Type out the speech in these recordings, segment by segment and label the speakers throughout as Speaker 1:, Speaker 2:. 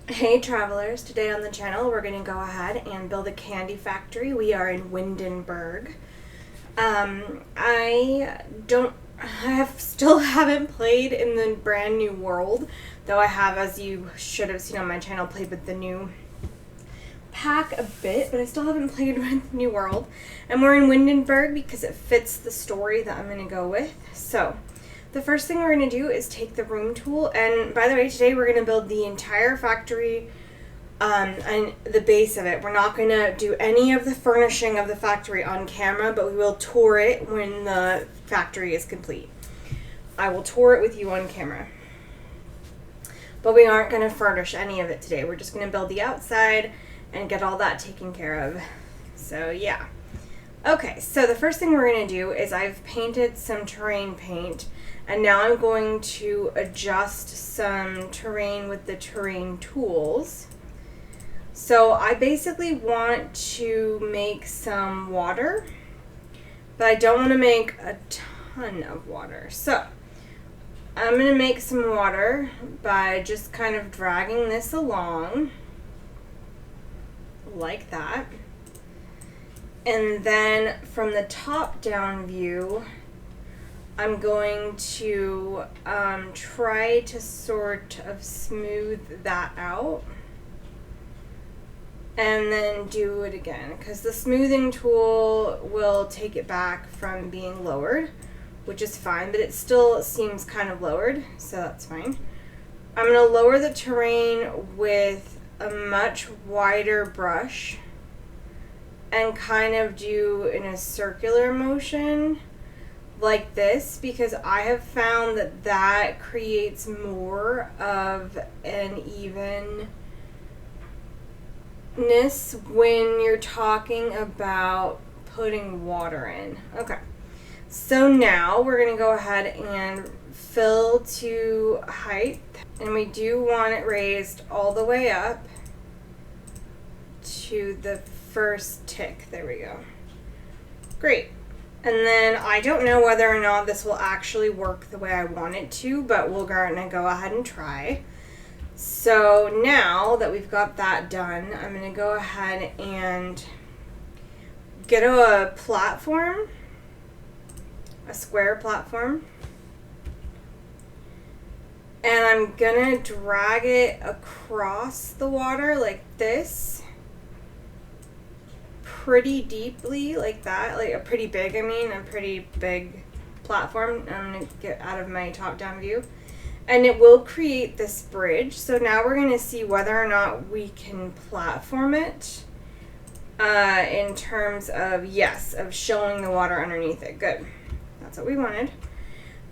Speaker 1: Hey travelers, today on the channel we're going to go ahead and build a candy factory. We are in Windenburg. Still haven't played in the brand new world, though I have, as you should have seen on my channel, played with the new pack a bit, but I still haven't played with New World. And we're in Windenburg because it fits the story that I'm going to go with. So the first thing we're going to do is take the room tool, and by the way, today we're going to build the entire factory and the base of it. We're not going to do any of the furnishing of the factory on camera, but we will tour it when the factory is complete. I will tour it with you on camera. But we aren't going to furnish any of it today. We're just going to build the outside and get all that taken care of. So yeah. Okay, so the first thing we're going to do is I've painted some terrain paint, and now I'm going to adjust some terrain with the terrain tools. So I basically want to make some water, but I don't want to make a ton of water. So I'm going to make some water by just kind of dragging this along like that. And then from the top down view, I'm going to try to sort of smooth that out and then do it again, because the smoothing tool will take it back from being lowered, which is fine, but it still seems kind of lowered, so that's fine. I'm going to lower the terrain with a much wider brush and kind of do in a circular motion like this, because I have found that that creates more of an evenness when you're talking about putting water in. Okay, so now we're going to go ahead and fill to height, and we do want it raised all the way up to the first tick. There we go. Great. And then I don't know whether or not this will actually work the way I want it to, but we're going to go ahead and try. So now that we've got that done, I'm going to go ahead and get a platform, a square platform, and I'm going to drag it across the water like this, pretty deeply, like that, like a pretty big platform. I'm going to get out of my top-down view, and it will create this bridge. So now we're going to see whether or not we can platform it in terms of, yes, of showing the water underneath it. Good. That's what we wanted.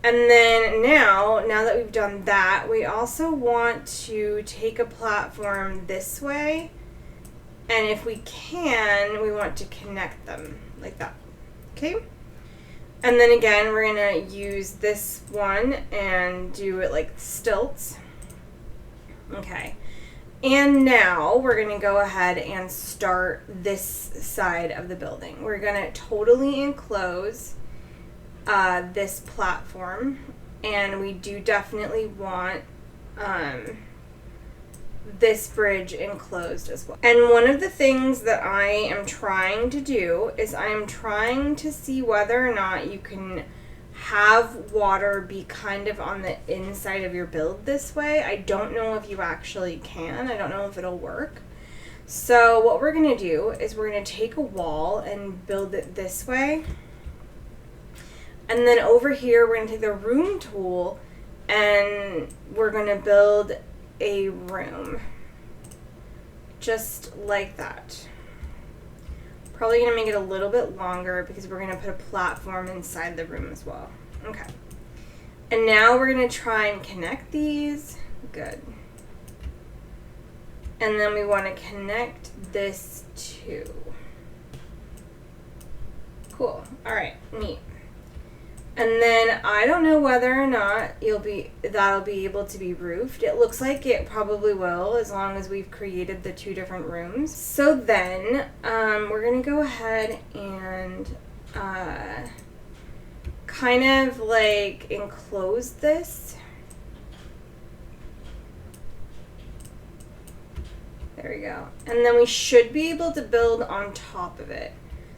Speaker 1: And then now that we've done that, we also want to take a platform this way, and if we can, we want to connect them like that. Okay? And then again, we're going to use this one and do it like stilts. Okay. And now we're going to go ahead and start this side of the building. We're going to totally enclose this platform, and we do definitely want this bridge enclosed as well. And one of the things that I am trying to do is I'm trying to see whether or not you can have water be kind of on the inside of your build this way. I don't know if you actually can. I don't know if it'll work. So what we're going to do is we're going to take a wall and build it this way. And then over here, we're going to take the room tool and we're going to build a room just like that. Probably going to make it a little bit longer because we're going to put a platform inside the room as well. Okay. And now we're going to try and connect these. Good. And then we want to connect this too. Cool. All right. Neat. And then I don't know whether or not that'll be able to be roofed. It looks like it probably will, as long as we've created the two different rooms. So then we're going to go ahead and kind of like enclose this There we go. And then we should be able to build on top of it.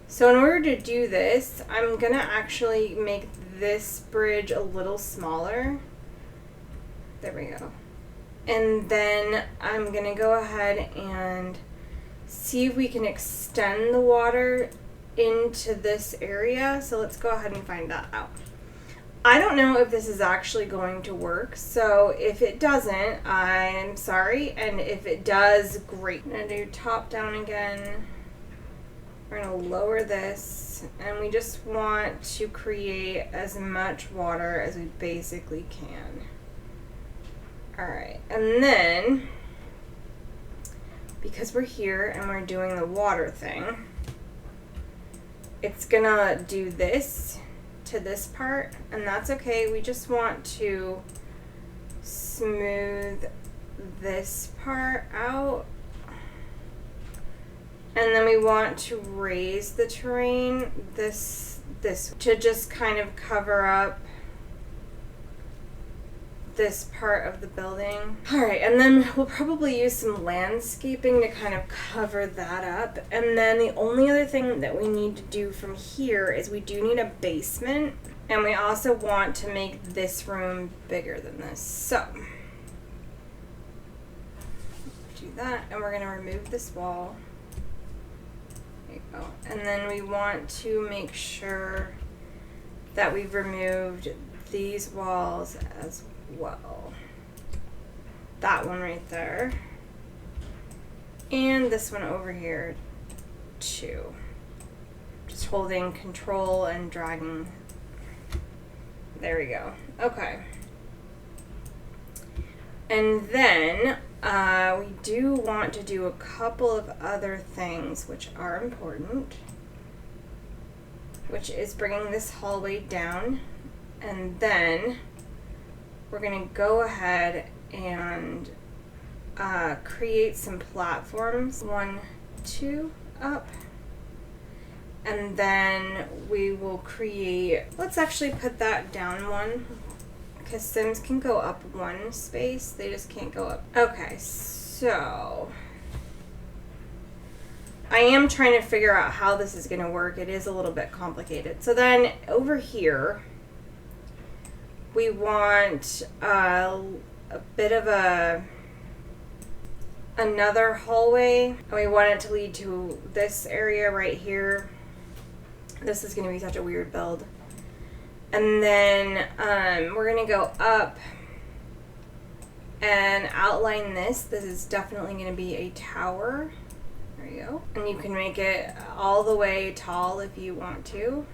Speaker 1: So in order to do this, I'm gonna actually make this bridge a little smaller. There we go. And then I'm gonna go ahead and see if we can extend the water into this area. So let's go ahead and find that out. I don't know if this is actually going to work, so if it doesn't, I'm sorry, and if it does, great. I'm gonna do top down again. We're gonna lower this, and we just want to create as much water as we basically can. Alright, and then, because we're here and we're doing the water thing, it's gonna do this to this part, and that's okay. We just want to smooth this part out, and then we want to raise the terrain this to just kind of cover up this part of the building. Alright, and then we'll probably use some landscaping to kind of cover that up. And then the only other thing that we need to do from here is we do need a basement, and we also want to make this room bigger than this. So, do that, and we're gonna remove this wall. There you go. And then we want to make sure that we've removed these walls as well. That one right there. And this one over here too. Just holding control and dragging. There we go. Okay. And then we do want to do a couple of other things which are important, which is bringing this hallway down, and then we're going to go ahead and create some platforms. 1, 2, up. And then we will create, let's actually put that down one, because Sims can go up one space, they just can't go up. Okay, so I am trying to figure out how this is going to work. It is a little bit complicated. So then over here, we want a bit of another hallway, and we want it to lead to this area right here. This is going to be such a weird build. And then we're going to go up and outline this. This is definitely going to be a tower. There you go. And you can make it all the way tall if you want to.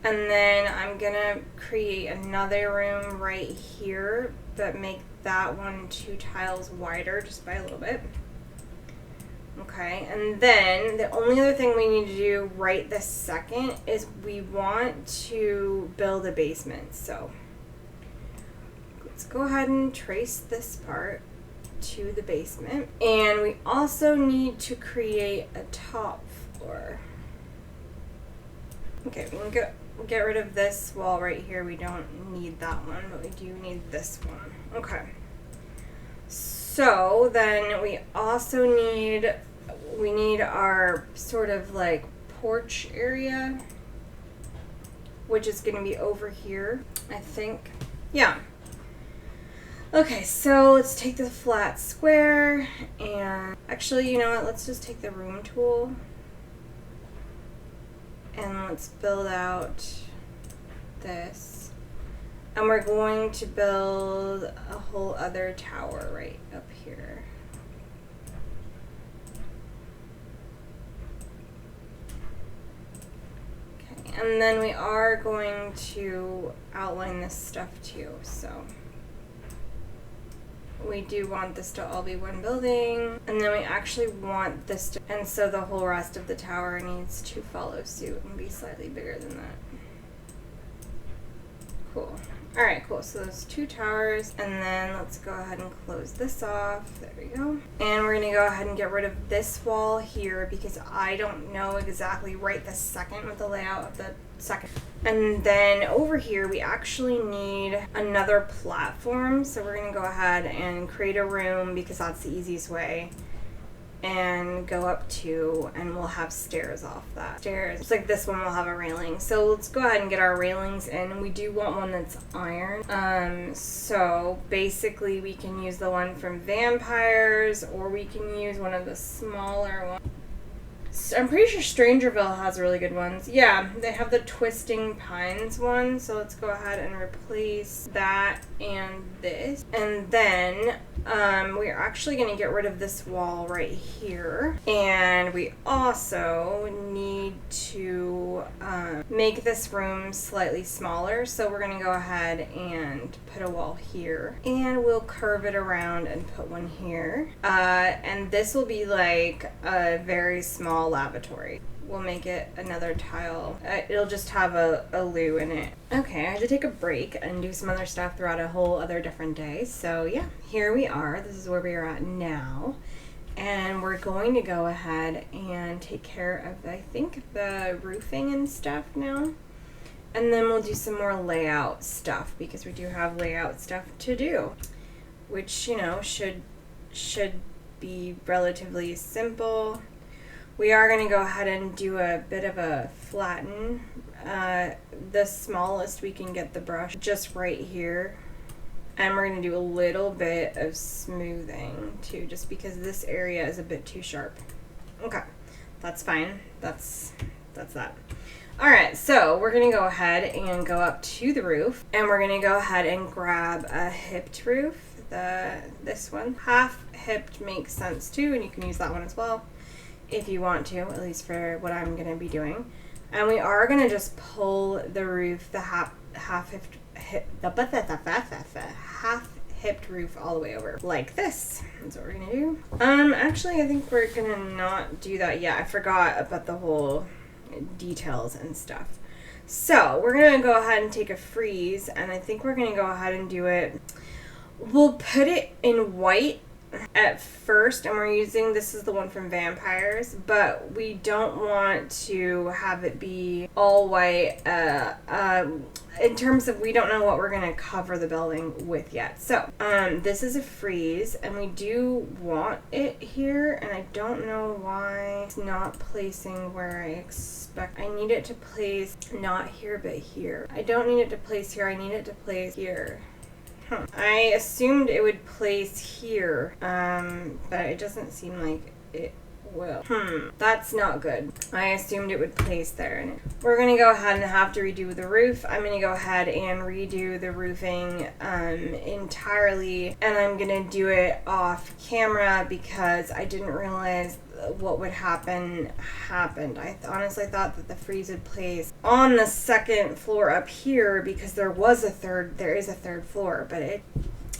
Speaker 1: And then I'm gonna create another room right here, but make that one 2 tiles wider just by a little bit. Okay, and then the only other thing we need to do right this second is we want to build a basement. So let's go ahead and trace this part to the basement. And we also need to create a top floor. Okay, we can get rid of this wall right here. We don't need that one, but we do need this one. Okay. So then we also need, our sort of like porch area, which is going to be over here, I think. Yeah. Okay, so let's take the flat square, and actually, you know what, let's just take the room tool. And let's build out this. And we're going to build a whole other tower right up here. Okay, and then we are going to outline this stuff too, so we do want this to all be one building, and then we actually want this to, and so the whole rest of the tower needs to follow suit and be slightly bigger than that. Cool. Alright, cool. So those 2 towers, and then let's go ahead and close this off. There we go. And we're going to go ahead and get rid of this wall here because I don't know exactly right this second what the layout of the second. And then over here we actually need another platform, so we're going to go ahead and create a room because that's the easiest way. and go up 2, and we'll have stairs off that. Stairs, just like this one will have a railing. So let's go ahead and get our railings in. We do want one that's iron. So basically we can use the one from Vampires, or we can use one of the smaller ones. I'm pretty sure Strangerville has really good ones. Yeah, they have the Twisting Pines one, so let's go ahead and replace that and this. And then we're actually going to get rid of this wall right here. And we also need to make this room slightly smaller, so we're going to go ahead and put a wall here. And we'll curve it around and put one here. And this will be like a very small lavatory. We'll make it another tile. It'll just have a loo in it. Okay, I had to take a break and do some other stuff throughout a whole other different day. So yeah, here we are. This is where we are at now. And we're going to go ahead and take care of, I think, the roofing and stuff now. And then we'll do some more layout stuff, because we do have layout stuff to do, which, you know, should be relatively simple. We are going to go ahead and do a bit of a flatten. The smallest we can get the brush just right here. And we're going to do a little bit of smoothing too, just because this area is a bit too sharp. Okay, that's fine. That's that. Alright, so we're going to go ahead and go up to the roof. And we're going to go ahead and grab a hipped roof. This one. Half hipped makes sense too, and you can use that one as well if you want to, at least for what I'm going to be doing. And we are going to just pull the roof, the half hipped roof all the way over, like this. That's what we're going to do. Actually, I think we're going to not do that yet. I forgot about the whole details and stuff. So we're going to go ahead and take a freeze, and I think we're going to go ahead and do it. We'll put it in white at first, and we're using, this is the one from Vampires, but we don't want to have it be all white in terms of, we don't know what we're going to cover the building with yet. So this is a freeze, and we do want it here, and I don't know why it's not placing where I expect. I need it to place not here but here. I don't need it to place here, I need it to place here. I assumed it would place here, but it doesn't seem like it will. That's not good. I assumed it would place there. We're going to go ahead and have to redo the roof. I'm going to go ahead and redo the roofing entirely, and I'm going to do it off camera because I didn't realize what would happen happened. I honestly thought that the freeze would place on the second floor up here, because there is a third floor, but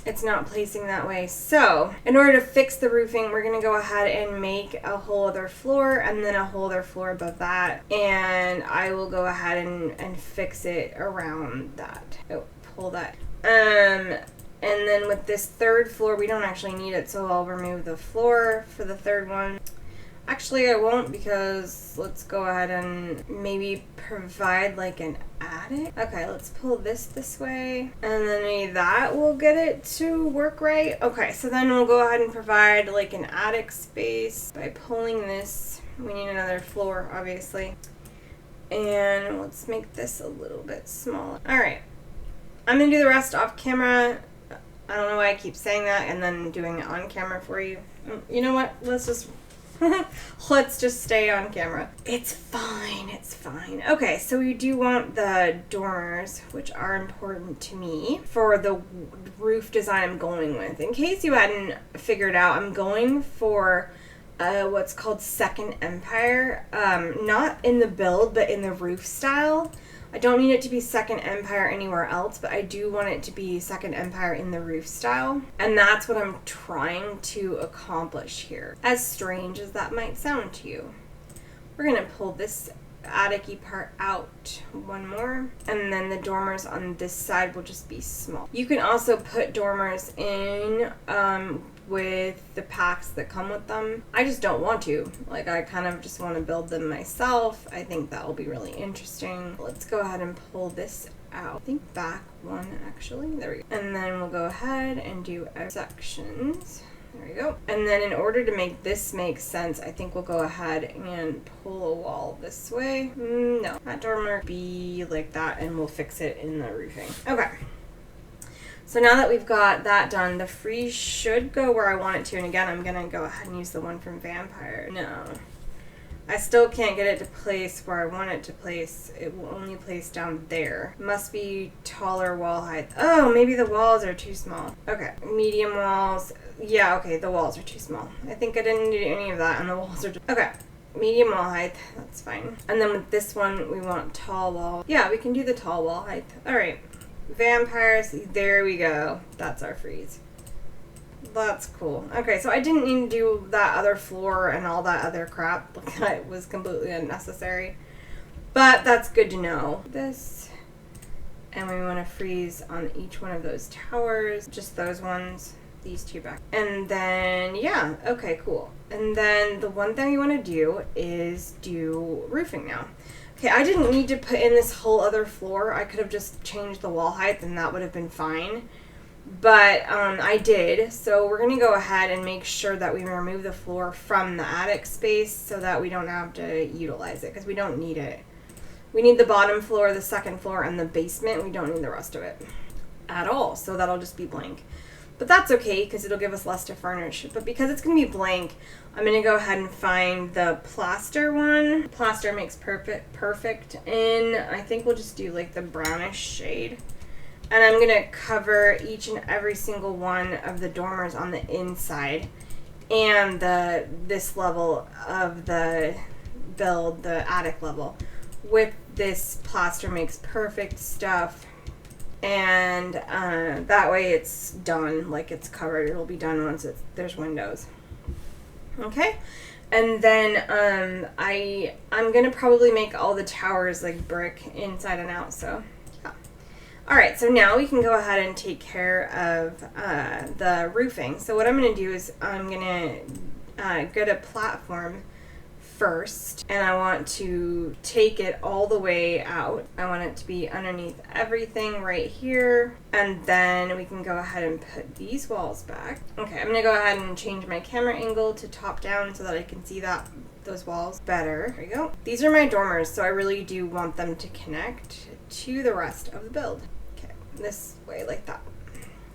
Speaker 1: it's not placing that way. So in order to fix the roofing, we're going to go ahead and make a whole other floor, and then a whole other floor above that, and I will go ahead and fix it around that. Oh, pull that. And then with this third floor, we don't actually need it, so I'll remove the floor for the third one. Actually, I won't, because let's go ahead and maybe provide like an attic. Okay, let's pull this way, and then maybe that will get it to work right. Okay, so then we'll go ahead and provide like an attic space by pulling this. We need another floor, obviously. And let's make this a little bit smaller. All right, I'm gonna do the rest off camera. I don't know why I keep saying that and then doing it on camera for you. You know what? Let's just stay on camera. It's fine, it's fine. Okay, so we do want the dormers, which are important to me for the roof design I'm going with. In case you hadn't figured out, I'm going for what's called Second Empire. Not in the build, but in the roof style. I don't need it to be Second Empire anywhere else, but I do want it to be Second Empire in the roof style. And that's what I'm trying to accomplish here, as strange as that might sound to you. We're going to pull this attic-y part out one more, and then the dormers on this side will just be small. You can also put dormers in with the packs that come with them. I just don't want to. Like, I kind of just want to build them myself. I think that will be really interesting. Let's go ahead and pull this out. I think back one, actually. There we go. And then we'll go ahead and do our sections. There we go. And then in order to make this make sense, I think we'll go ahead and pull a wall this way. No, that dormer be like that, and we'll fix it in the roofing. Okay. So now that we've got that done, the frieze should go where I want it to. And again, I'm going to go ahead and use the one from Vampire. No. I still can't get it to place where I want it to place. It will only place down there. Must be taller wall height. Oh, maybe the walls are too small. Okay, medium walls. Yeah, okay, the walls are too small. I think I didn't do any of that, and the walls are just... Okay, medium wall height. That's fine. And then with this one, we want tall wall. Yeah, we can do the tall wall height. All right, vampires. There we go. That's our frieze. That's cool. Okay, so I didn't need to do that other floor and all that other crap. It was completely unnecessary. But that's good to know. This. And we want to freeze on each one of those towers. Just those ones. These two back. And then, yeah. Okay, cool. And then the one thing you want to do is do roofing now. Okay, I didn't need to put in this whole other floor. I could have just changed the wall height and that would have been fine. But I did, so we're going to go ahead and make sure that we remove the floor from the attic space so that we don't have to utilize it, because we don't need it. We need the bottom floor, the second floor, and the basement. We don't need the rest of it at all, so that'll just be blank. But that's okay, because it'll give us less to furnish. But because it's going to be blank, I'm going to go ahead and find the plaster one. Plaster makes perfect, and I think we'll just do like the brownish shade. And I'm going to cover each and every single one of the dormers on the inside and this level of the build, the attic level, with this plaster makes perfect stuff. And that way it's done, like it's covered. It'll be done once there's windows. Okay? And then I'm going to probably make all the towers like brick inside and out, so... Alright, so now we can go ahead and take care of the roofing. So what I'm going to do is I'm going to get a platform first, and I want to take it all the way out. I want it to be underneath everything right here, and then we can go ahead and put these walls back. Okay, I'm going to go ahead and change my camera angle to top down so that I can see those walls better. There we go. These are my dormers, so I really do want them to connect to the rest of the build. This way, like that.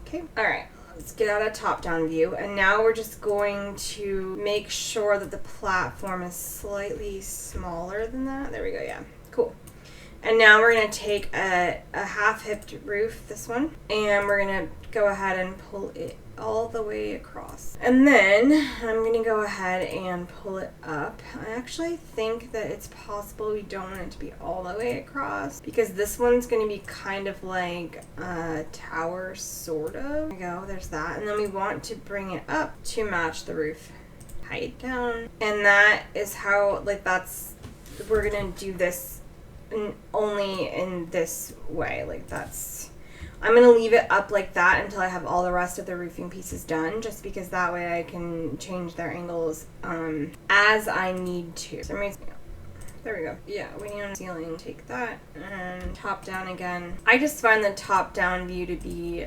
Speaker 1: Okay. All right. Let's get out a top-down view, and now we're just going to make sure that the platform is slightly smaller than that. There we go. Yeah. Cool. And now we're going to take a half-hipped roof, this one, and we're going to go ahead and pull it all the way across. And then I'm going to go ahead and pull it up. I actually think that it's possible we don't want it to be all the way across, because this one's going to be kind of like a tower, sort of. There we go, there's that. And then we want to bring it up to match the roof height down. And that is how, like, we're going to do this only in this way. Like, I'm going to leave it up like that until I have all the rest of the roofing pieces done, just because that way I can change their angles as I need to. For some reason, there we go. Yeah, we need on the ceiling. Take that and top down again. I just find the top down view to be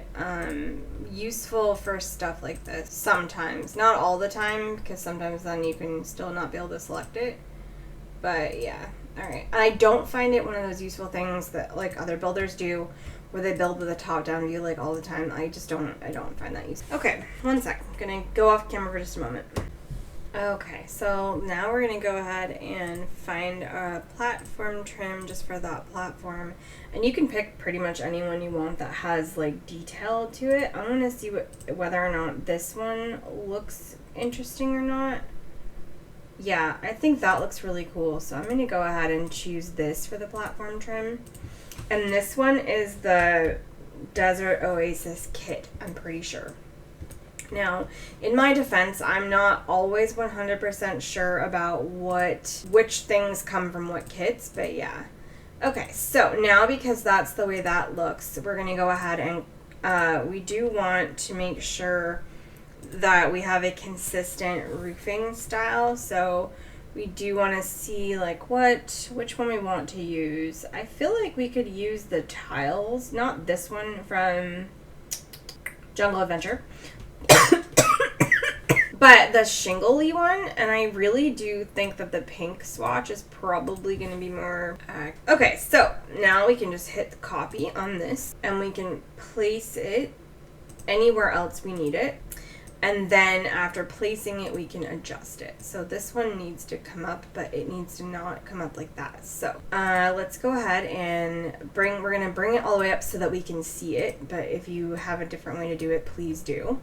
Speaker 1: useful for stuff like this sometimes. Not all the time, because sometimes then you can still not be able to select it. But yeah, alright. I don't find it one of those useful things that like other builders do, where they build with a top-down view like all the time. I don't find that useful. Okay, one sec. I'm gonna go off camera for just a moment. Okay, so now we're gonna go ahead and find a platform trim just for that platform. And you can pick pretty much any one you want that has like detail to it. I want to see whether or not this one looks interesting or not. Yeah, I think that looks really cool. So I'm gonna go ahead and choose this for the platform trim. And this one is the Desert Oasis kit, I'm pretty sure. Now, in my defense, I'm not always 100% sure about which things come from what kits, but yeah. Okay, so now because that's the way that looks, we're going to go ahead and we do want to make sure that we have a consistent roofing style, so we do want to see like which one we want to use. I feel like we could use the tiles, not this one from Jungle Adventure. But the shingly one, and I really do think that the pink swatch is probably going to be more... Okay, so now we can just hit the copy on this, and we can place it anywhere else we need it. And then after placing it, we can adjust it. So this one needs to come up, but it needs to not come up like that. So let's go ahead and we're going to bring it all the way up so that we can see it. But if you have a different way to do it, please do.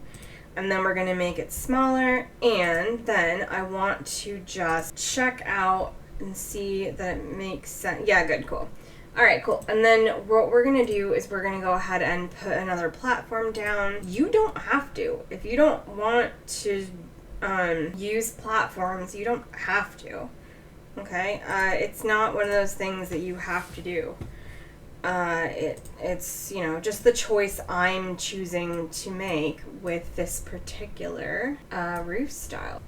Speaker 1: And then we're going to make it smaller. And then I want to just check out and see that it makes sense. Yeah, good, cool. All right, cool. And then what we're going to do is we're going to go ahead and put another platform down. You don't have to. If you don't want to use platforms, you don't have to. Okay? It's not one of those things that you have to do. It's, you know, just the choice I'm choosing to make with this particular roof style.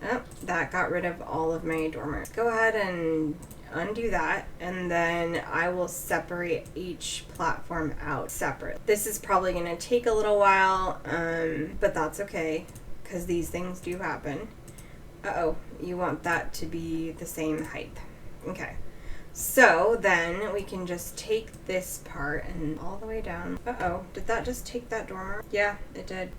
Speaker 1: Oh, that got rid of all of my dormers. Go ahead and undo that, and then I will separate each platform out separate. This is probably going to take a little while, but that's okay, because these things do happen. Uh-oh, you want that to be the same height. Okay, so then we can just take this part and all the way down. Uh-oh, did that just take that dormer? Yeah, it did.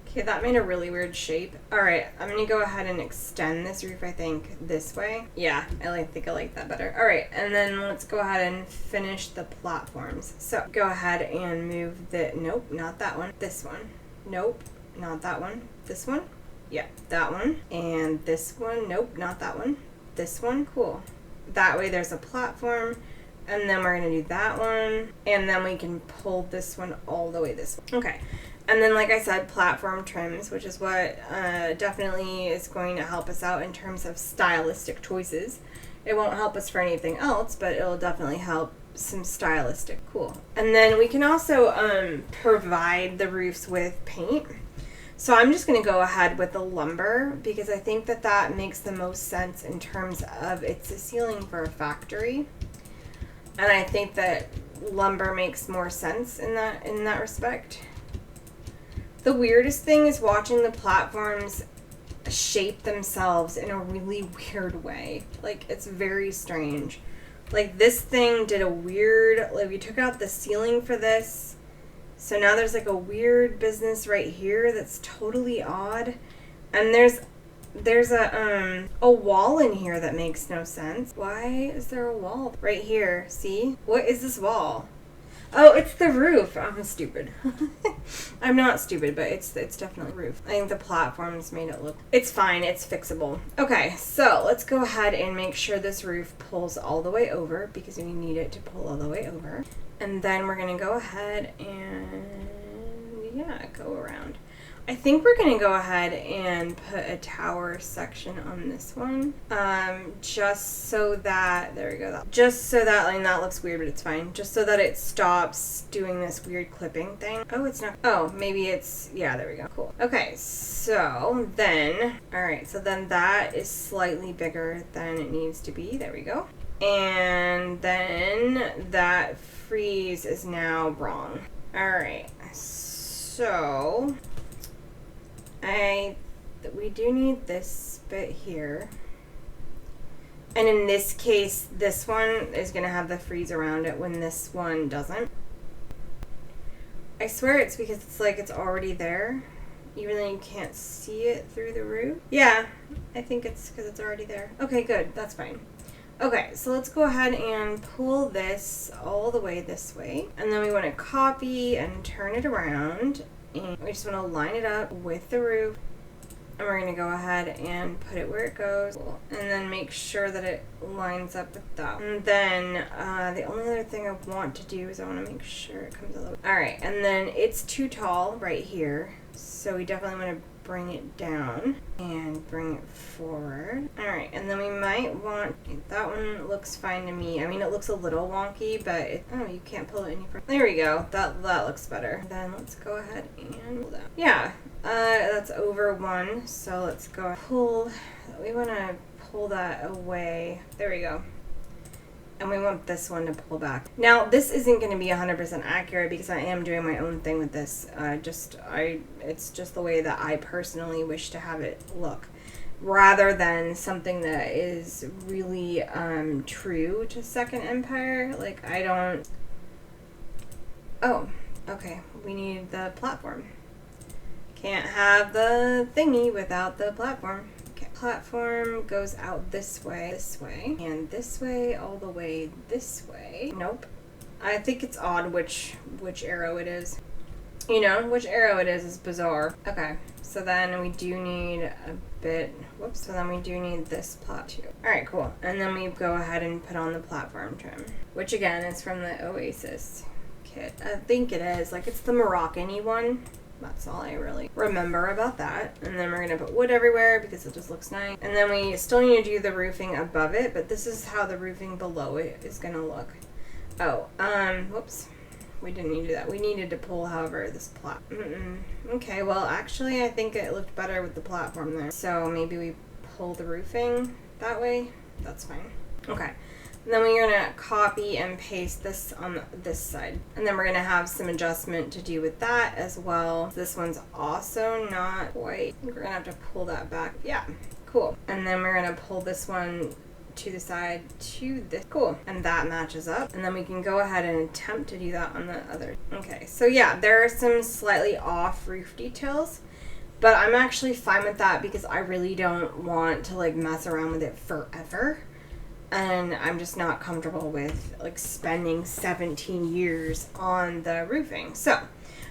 Speaker 1: Okay, that made a really weird shape. Alright, I'm going to go ahead and extend this roof, I think, this way. Yeah, I think I like that better. Alright, and then let's go ahead and finish the platforms. So, go ahead and move the... Nope, not that one. This one. Nope, not that one. This one? Yeah, that one. And this one. Nope, not that one. This one. Cool. That way there's a platform. And then we're going to do that one. And then we can pull this one all the way this way. Okay. And then, like I said, platform trims, which is what definitely is going to help us out in terms of stylistic choices. It won't help us for anything else, but it'll definitely help some stylistic. Cool. And then we can also provide the roofs with paint. So I'm just going to go ahead with the lumber because I think that that makes the most sense in terms of it's a ceiling for a factory. And I think that lumber makes more sense in that respect. The weirdest thing is watching the platforms shape themselves in a really weird way. Like, it's very strange. Like, this thing did a weird, like, we took out the ceiling for this. So now there's, like, a weird business right here that's totally odd. And there's a wall in here that makes no sense. Why is there a wall right here? See? What is this wall? Oh, it's the roof. I'm stupid. I'm not stupid, but it's definitely roof. I think the platforms made it look... It's fine. It's fixable. Okay, so let's go ahead and make sure this roof pulls all the way over because we need it to pull all the way over. And then we're going to go ahead and, yeah, go around. I think we're going to go ahead and put a tower section on this one. Just so that, there we go. Just so that, I mean, that looks weird, but it's fine. Just so that it stops doing this weird clipping thing. Oh, it's not, oh, maybe it's, yeah, there we go. Cool. Okay, so then, all right, so then that is slightly bigger than it needs to be. There we go. And then that freeze is now wrong. All right, so... we do need this bit here. And in this case, this one is going to have the freeze around it when this one doesn't. I swear it's because it's like it's already there, even though you can't see it through the roof. Yeah, I think it's because it's already there. Okay, good. That's fine. Okay, so let's go ahead and pull this all the way this way. And then we want to copy and turn it around. And we just want to line it up with the roof. And we're going to go ahead and put it where it goes. And then make sure that it lines up with that. And then the only other thing I want to do is I want to make sure it comes a little... Alright, and then it's too tall right here. So we definitely want to bring it down and bring it forward. Alright, and then we might want... That one looks fine to me. I mean, it looks a little wonky, but... oh, you can't pull it any further. There we go. That looks better. Then let's go ahead and pull that. Yeah, that's over one. So let's go pull... We want to pull that away. There we go. And we want this one to pull back. Now, this isn't going to be 100% accurate because I am doing my own thing with this. It's just the way that I personally wish to have it look, rather than something that is really true to Second Empire. Like, I don't... Oh, okay. We need the platform. Can't have the thingy without the platform. Okay, platform goes out this way, and this way, all the way this way. Nope. I think it's odd which arrow it is. You know, which arrow it is bizarre. Okay, so then we do need a bit, whoops, so then we do need this plot too. Alright, cool. And then we go ahead and put on the platform trim, which again is from the Oasis kit. I think it is, like it's the Moroccan-y one. That's all I really remember about that. And then we're going to put wood everywhere because it just looks nice. And then we still need to do the roofing above it, but this is how the roofing below it is going to look. Oh, whoops. We didn't need to do that. We needed to pull, however, this plat. Okay, well, actually, I think it looked better with the platform there. So maybe we pull the roofing that way. That's fine. Okay. And then we're going to copy and paste this on this side. And then we're going to have some adjustment to do with that as well. This one's also not quite. We're going to have to pull that back. Yeah, cool. And then we're going to pull this one to the side to this. Cool. And that matches up. And then we can go ahead and attempt to do that on the other. Okay, so yeah, there are some slightly off roof details. But I'm actually fine with that because I really don't want to like mess around with it forever. And I'm just not comfortable with like spending 17 years on the roofing. So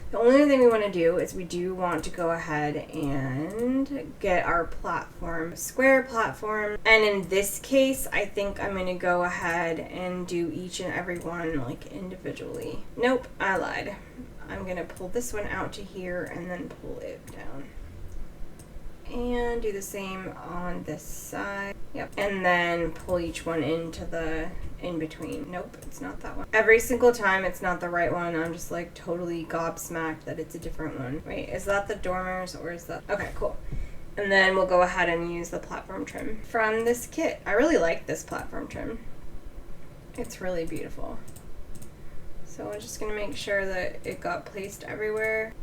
Speaker 1: the only thing we want to do is we do want to go ahead and get our platform, square platform. And in this case, I think I'm going to go ahead and do each and every one like individually. Nope, I lied. I'm going to pull this one out to here and then pull it down. And do the same on this side. Yep. And then pull each one into the in-between. Nope, it's not that one. Every single time it's not the right one, I'm just like totally gobsmacked that it's a different one. Wait, is that the dormers or is that... Okay, cool. And then we'll go ahead and use the platform trim from this kit. I really like this platform trim. It's really beautiful. So I'm just going to make sure that it got placed everywhere,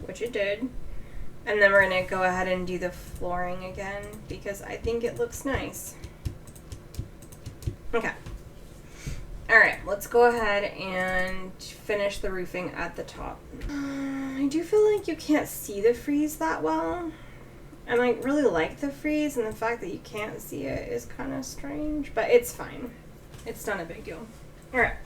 Speaker 1: which it did. And then we're going to go ahead and do the flooring again because I think it looks nice. Okay. Alright, let's go ahead and finish the roofing at the top. I do feel like you can't see the frieze that well. And I really like the frieze, and the fact that you can't see it is kind of strange. But it's fine. It's not a big deal. Alright.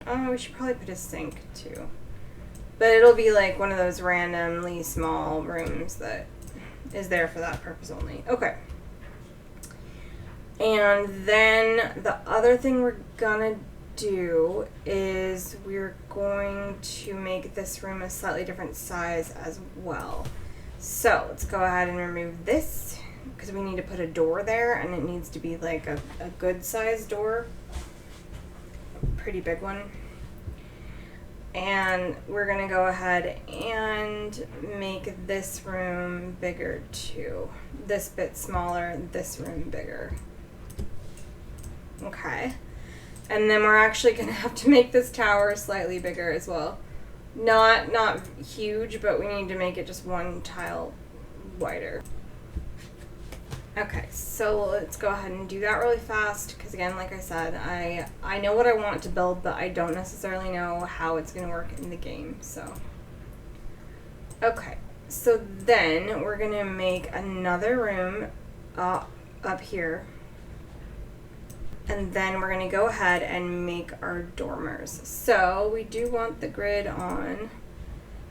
Speaker 1: Oh, we should probably put a sink too. But it'll be like one of those randomly small rooms that is there for that purpose only. Okay. And then the other thing we're gonna do is we're going to make this room a slightly different size as well. So let's go ahead and remove this because we need to put a door there, and it needs to be like a good sized door. Pretty big one. And we're gonna go ahead and make this room bigger too. This bit smaller, this room bigger. Okay. And then we're actually gonna have to make this tower slightly bigger as well. Not huge, but we need to make it just one tile wider. Okay, so let's go ahead and do that really fast, because again, like I said, I know what I want to build, but I don't necessarily know how it's going to work in the game, so. Okay, so then we're going to make another room up here, and then we're going to go ahead and make our dormers. So we do want the grid on,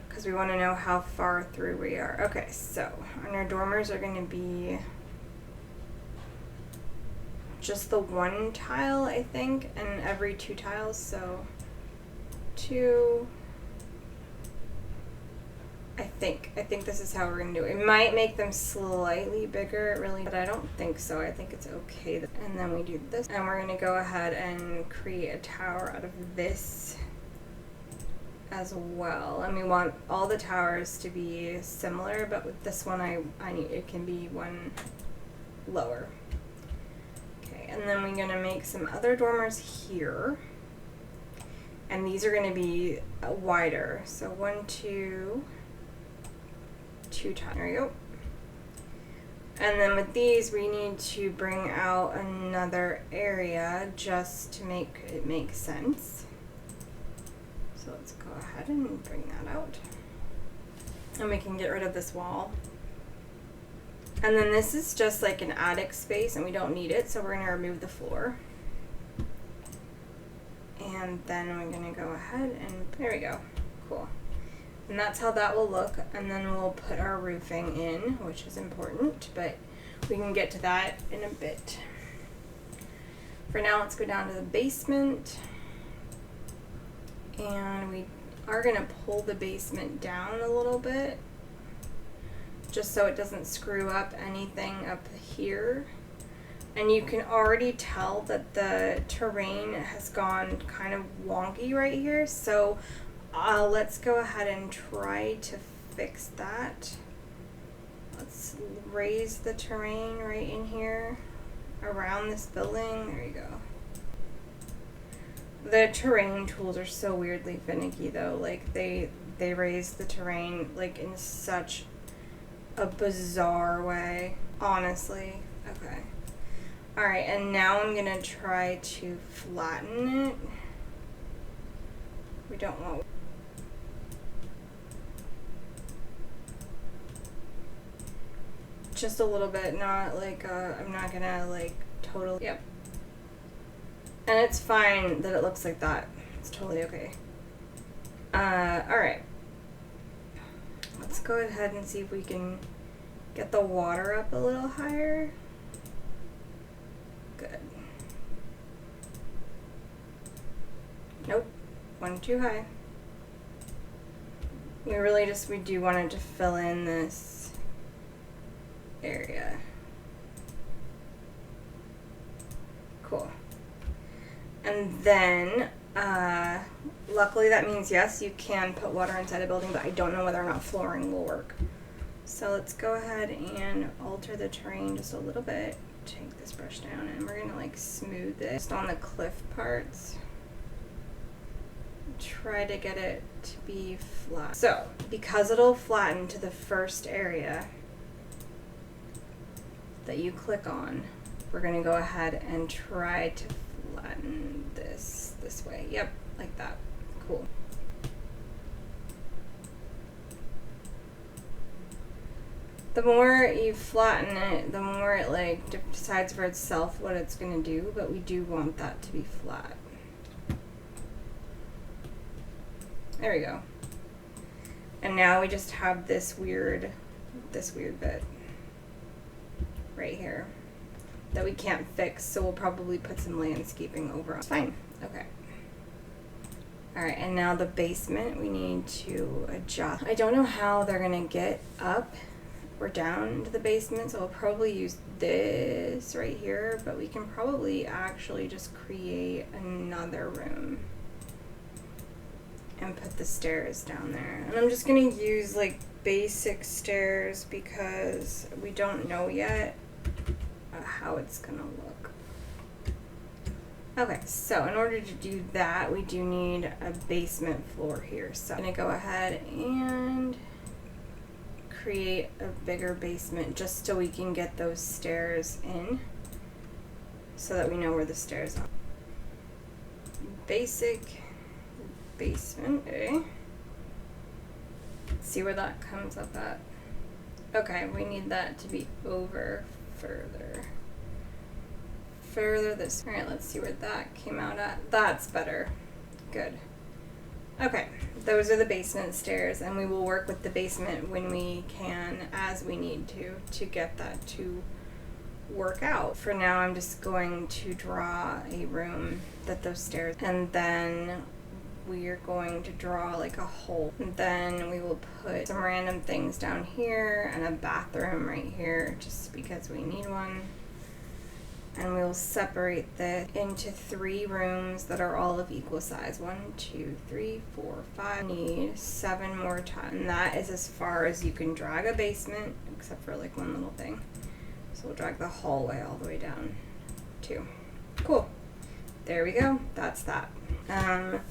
Speaker 1: because we want to know how far through we are. Okay, so and our dormers are going to be just the one tile, I think, and every 2 tiles, so 2. I think this is how we're gonna do it. It might make them slightly bigger, really, but I don't think so. I think it's okay. And then we do this, and we're gonna go ahead and create a tower out of this as well. And we want all the towers to be similar, but with this one, I need it can be one lower. And then we're going to make some other dormers here. And these are going to be wider. So 1, 2, 2 times. There we go. And then with these, we need to bring out another area just to make it make sense. So let's go ahead and bring that out. And we can get rid of this wall. And then this is just like an attic space, and we don't need it, so we're going to remove the floor. And then we're going to go ahead and, there we go, cool. And that's how that will look, and then we'll put our roofing in, which is important, but we can get to that in a bit. For now, let's go down to the basement. And we are going to pull the basement down a little bit, just so it doesn't screw up anything up here. And you can already tell that the terrain has gone kind of wonky right here, so let's go ahead and try to fix that. Let's raise the terrain right in here around this building. There you go. The terrain tools are so weirdly finicky though, like they raise the terrain like in such a bizarre way, honestly. Okay. Alright, and now I'm gonna try to flatten it. We don't want... just a little bit, not like, I'm not gonna like totally... Yep. And it's fine that it looks like that. It's totally okay. Alright. Let's go ahead and see if we can get the water up a little higher. Good. Nope. One too high. We do want it to fill in this area. Cool. And then, luckily that means yes, you can put water inside a building, but I don't know whether or not flooring will work. So let's go ahead and alter the terrain just a little bit. Take this brush down, and we're gonna like smooth it just on the cliff parts. Try to get it to be flat. So, because it'll flatten to the first area that you click on, we're gonna go ahead and try to flatten this way. Yep, like that. Cool. The more you flatten it, the more it like decides for itself what it's gonna do, but we do want that to be flat. There we go. And now we just have this weird bit right here that we can't fix, so we'll probably put some landscaping over. It's fine. Okay. Alright, and now the basement we need to adjust. I don't know how they're gonna get up or down to the basement, so we'll probably use this right here, but we can probably actually just create another room and put the stairs down there. And I'm just gonna use like basic stairs because we don't know yet how it's gonna look. Okay, so in order to do that, we do need a basement floor here. So I'm gonna go ahead and create a bigger basement just so we can get those stairs in so that we know where the stairs are. Basic basement, eh? Let's see where that comes up at. Okay, we need that to be over further this. All right, let's see where that came out at. That's better. Good. Okay, those are the basement stairs, and we will work with the basement when we can, as we need to get that to work out. For now, I'm just going to draw a room that those stairs, and then we are going to draw like a hole. And then we will put some random things down here and a bathroom right here, just because we need one. And we'll separate this into 3 rooms that are all of equal size. 1, 2, 3, 4, 5. Need 7 more tiles. And that is as far as you can drag a basement, except for like one little thing. So we'll drag the hallway all the way down too. Cool. There we go. That's that. And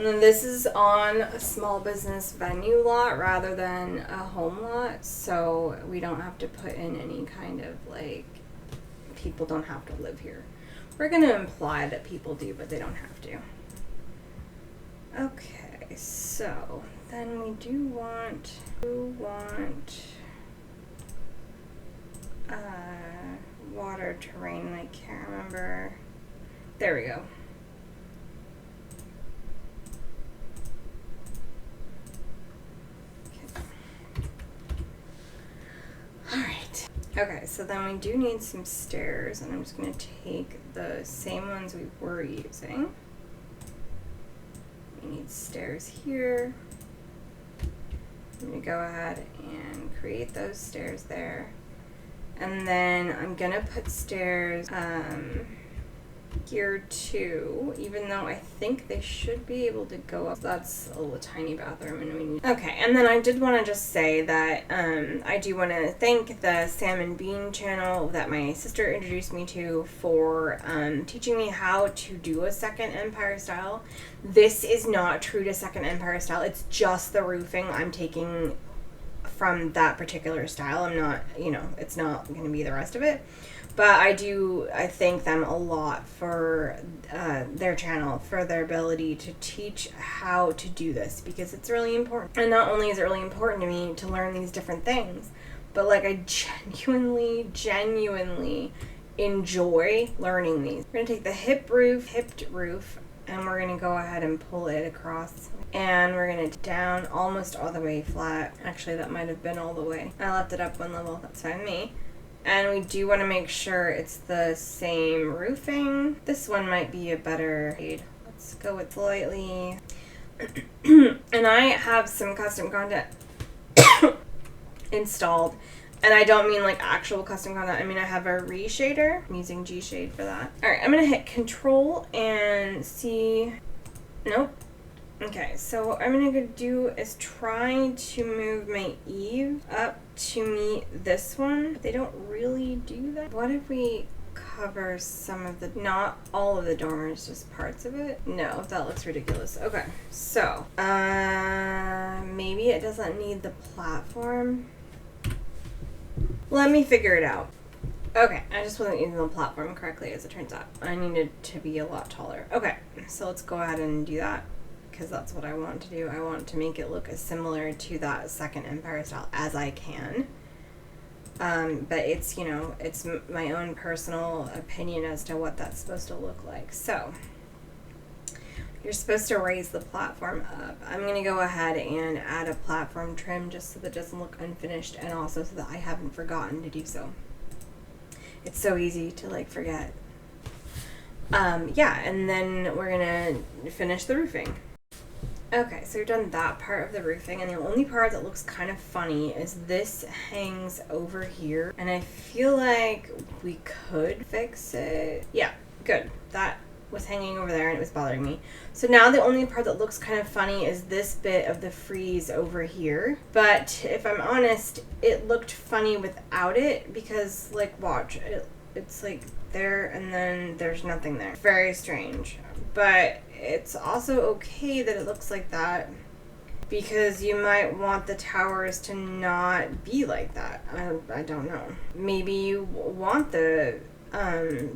Speaker 1: then this is on a small business venue lot rather than a home lot, so we don't have to put in any kind of like, people don't have to live here. We're going to imply that people do, but they don't have to. Okay, so then we do want water terrain, and I can't remember. There we go. Alright. Okay, so then we do need some stairs, and I'm just going to take the same ones we were using. We need stairs here. I'm going to go ahead and create those stairs there. And then I'm going to put stairs here too, even though I think they should be able to go up. That's a little tiny bathroom, and we need. Okay, and then I did want to just say that I do want to thank the Sam and Bean channel that my sister introduced me to for teaching me how to do a Second Empire style. This is not true to Second Empire style. It's just the roofing I'm taking from that particular style. I'm not, it's not going to be the rest of it. But I thank them a lot for their channel, for their ability to teach how to do this, because it's really important. And not only is it really important to me to learn these different things, but like I genuinely enjoy learning these. We're going to take the hipped roof, and we're going to go ahead and pull it across. And we're going to down almost all the way flat. Actually, that might have been all the way. I left it up one level. That's fine with me. And we do want to make sure it's the same roofing. This one might be a better shade. Let's go with slightly. And I have some custom content installed. And I don't mean like actual custom content. I mean I have a reshader. I'm using G-Shade for that. Alright, I'm going to hit Control and see. Nope. Okay, so what I'm going to do is try to move my eaves up to meet this one. But they don't really do that. What if we cover some of the, not all of the dormers, just parts of it? No, that looks ridiculous. Okay, so maybe it doesn't need the platform. Let me figure it out. Okay, I just wasn't using the platform correctly, as it turns out. I needed to be a lot taller. Okay, so let's go ahead and do that, because that's what I want to do. I want to make it look as similar to that Second Empire style as I can. But it's, it's my own personal opinion as to what that's supposed to look like. So, I'm You're supposed to raise the platform up. I'm going to go ahead and add a platform trim just so that it doesn't look unfinished, and also so that I haven't forgotten to do so. It's so easy to like forget. Yeah, and then we're going to finish the roofing. Okay, so we've done that part of the roofing, and the only part that looks kind of funny is this hangs over here, and I feel like we could fix it. Yeah, good. That was hanging over there and it was bothering me. So now the only part that looks kind of funny is this bit of the frieze over here. But if I'm honest, it looked funny without it because, like, watch, it's like there and then there's nothing there. Very strange. But it's also okay that it looks like that because you might want the towers to not be like that. I don't know. Maybe you want the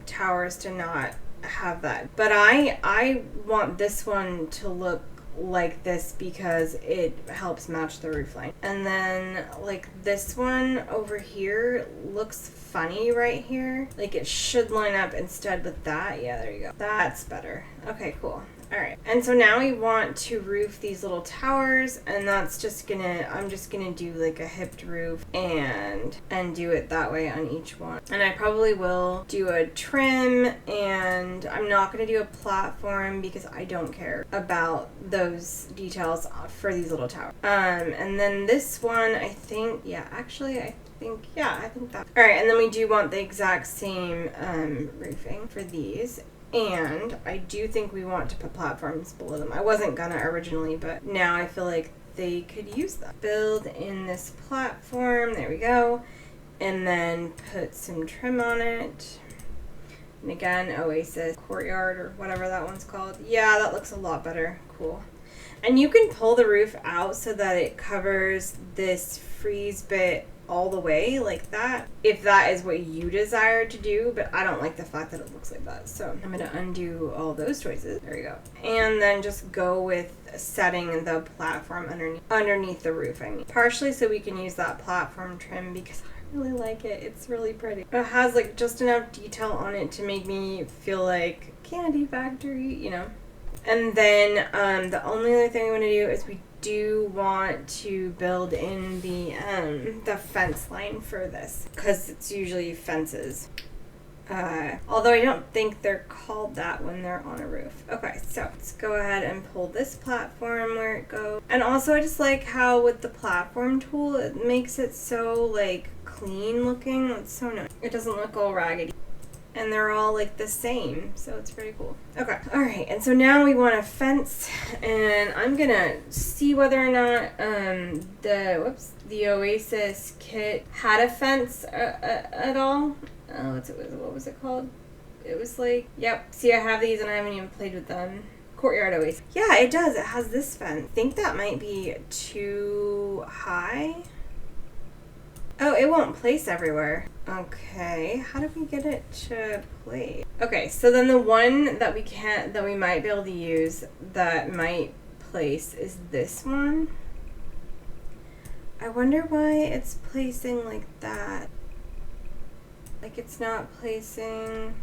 Speaker 1: towers to not have that, but I want this one to look like this because it helps match the roof line. And then like this one over here looks funny right here, like it should line up instead with that. Yeah, there you go, that's better. Okay, cool. All right, and so now we want to roof these little towers, and that's just gonna, I'm just gonna do like a hipped roof and do it that way on each one. And I probably will do a trim, and I'm not gonna do a platform because I don't care about those details for these little towers. And then this one, I think, yeah, actually, I think that. All right, and then we do want the exact same roofing for these. And I do think we want to put platforms below them. I wasn't gonna originally, but now I feel like they could use them. Build in this platform, there we go. And then put some trim on it. And again, Oasis Courtyard or whatever that one's called. Yeah, that looks a lot better. Cool. And you can pull the roof out so that it covers this frieze bit all the way like that, if that is what you desire to do, but I don't like the fact that it looks like that. So I'm gonna undo all those choices. There we go. And then just go with setting the platform underneath the roof, I mean. Partially so we can use that platform trim because I really like it. It's really pretty. It has like just enough detail on it to make me feel like candy factory, you know. And then the only other thing we want to do is we do want to build in the fence line for this because it's usually fences. Although I don't think they're called that when they're on a roof. Okay, so let's go ahead and pull this platform where it goes. And also I just like how with the platform tool, it makes it so like clean looking. It's so nice. It doesn't look all raggedy. And they're all like the same, so it's pretty cool. Okay, all right, and so now we want a fence, and I'm gonna see whether or not the Oasis kit had a fence at all. What was it called? It was like, yep. See, I have these, and I haven't even played with them. Courtyard Oasis. Yeah, it does. It has this fence. I think that might be too high. Oh, it won't place everywhere. Okay, how do we get it to place? Okay, so then the one that we might be able to use that might place is this one. I wonder why it's placing like that. Like it's not placing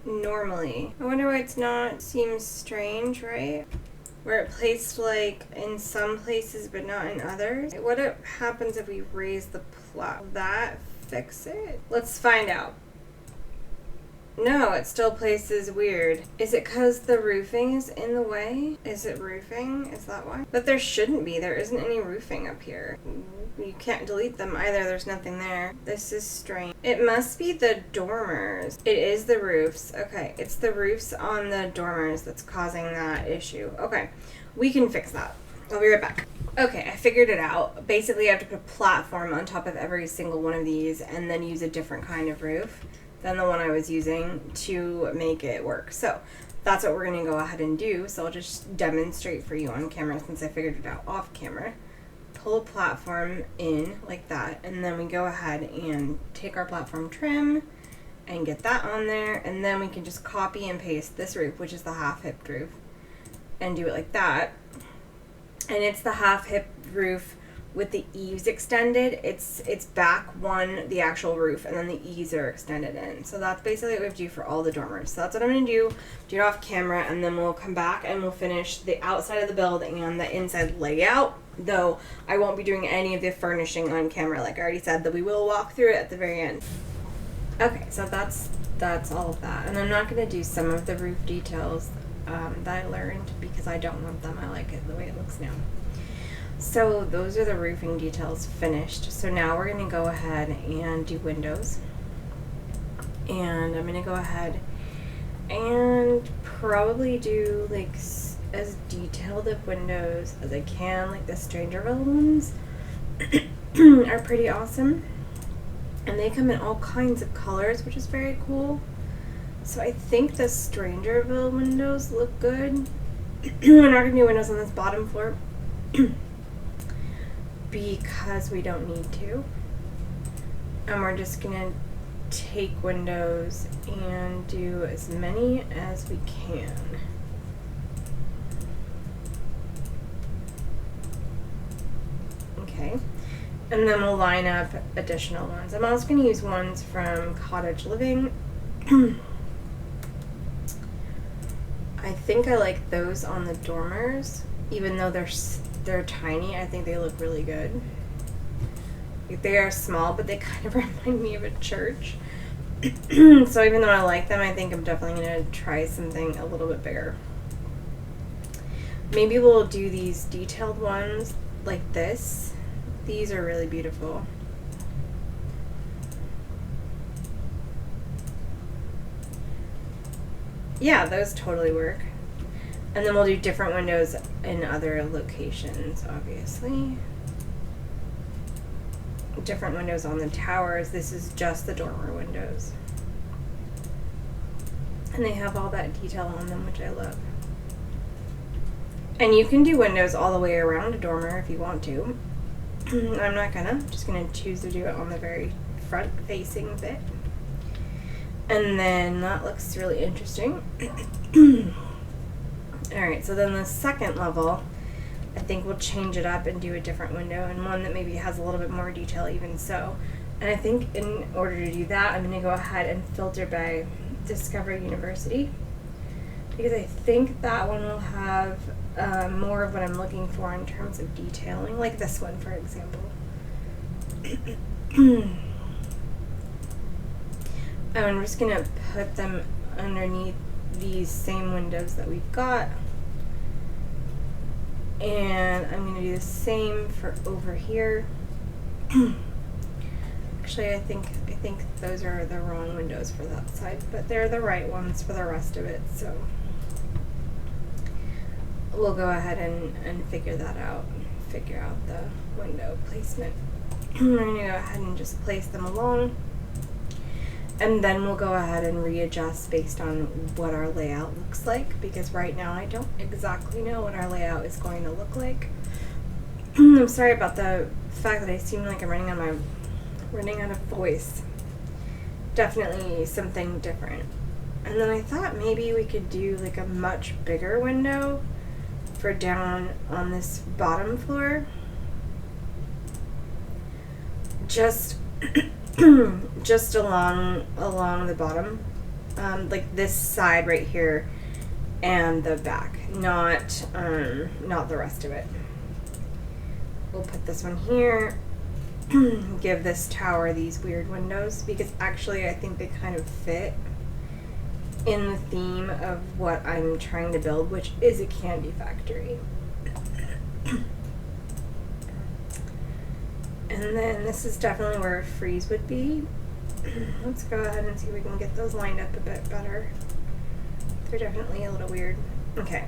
Speaker 1: normally. I wonder why it's not, seems strange, right? Where it placed like in some places but not in others. What happens if we raise the plat? Will that fix it? Let's find out. No, it still places weird. Is it because the roofing is in the way? Is it roofing? Is that why? But there shouldn't be. There isn't any roofing up here. You can't delete them either. There's nothing there. This is strange. It must be the dormers. It is the roofs. Okay, it's the roofs on the dormers that's causing that issue. Okay, we can fix that. I'll be right back. Okay, I figured it out. Basically, I have to put a platform on top of every single one of these and then use a different kind of roof than the one I was using to make it work. So that's what we're gonna go ahead and do. So I'll just demonstrate for you on camera since I figured it out off camera. Pull a platform in like that, and then we go ahead and take our platform trim and get that on there, and then we can just copy and paste this roof, which is the half hipped roof, and do it like that. And it's the half hip roof with the eaves extended, it's back one, the actual roof, and then the eaves are extended in. So that's basically what we have to do for all the dormers. So that's what I'm going to do it off camera, and then we'll come back and we'll finish the outside of the build and the inside layout, though I won't be doing any of the furnishing on camera, like I already said, that we will walk through it at the very end. Okay, so that's all of that. And I'm not going to do some of the roof details that I learned because I don't want them. I like it the way it looks now. So those are the roofing details finished. So now we're going to go ahead and do windows. And I'm going to go ahead and probably do like as detailed of windows as I can. Like the Strangerville ones are pretty awesome. And they come in all kinds of colors, which is very cool. So I think the Strangerville windows look good. We're not going to do windows on this bottom floor because we don't need to. And we're just going to take windows and do as many as we can. Okay. And then we'll line up additional ones. I'm also going to use ones from Cottage Living. I think I like those on the dormers, even though they're tiny. I think they look really good. They are small, but they kind of remind me of a church. So even though I like them, I think I'm definitely going to try something a little bit bigger. Maybe we'll do these detailed ones like this. These are really beautiful. Yeah, those totally work. And then we'll do different windows in other locations, obviously. Different windows on the towers. This is just the dormer windows. And they have all that detail on them, which I love. And you can do windows all the way around a dormer if you want to. I'm not gonna. I'm just gonna choose to do it on the very front facing bit. And then that looks really interesting. Alright, so then the second level, I think we'll change it up and do a different window, and one that maybe has a little bit more detail even so. And I think in order to do that, I'm going to go ahead and filter by Discover University, because I think that one will have more of what I'm looking for in terms of detailing, like this one, for example. And I'm just going to put them underneath these same windows that we've got. And I'm going to do the same for over here. Actually, I think those are the wrong windows for that side, but they're the right ones for the rest of it, so we'll go ahead and figure that out, figure out the window placement. We're going to go ahead and just place them along, and then we'll go ahead and readjust based on what our layout looks like, because right now I don't exactly know what our layout is going to look like. I'm sorry about the fact that I seem like I'm running out of voice. Definitely something different. And then I thought maybe we could do like a much bigger window for down on this bottom floor. Just along the bottom, like this side right here and the back, not the rest of it. We'll put this one here. Give this tower these weird windows, because actually I think they kind of fit in the theme of what I'm trying to build, which is a candy factory. And then this is definitely where a frieze would be. Let's go ahead and see if we can get those lined up a bit better. They're definitely a little weird. Okay.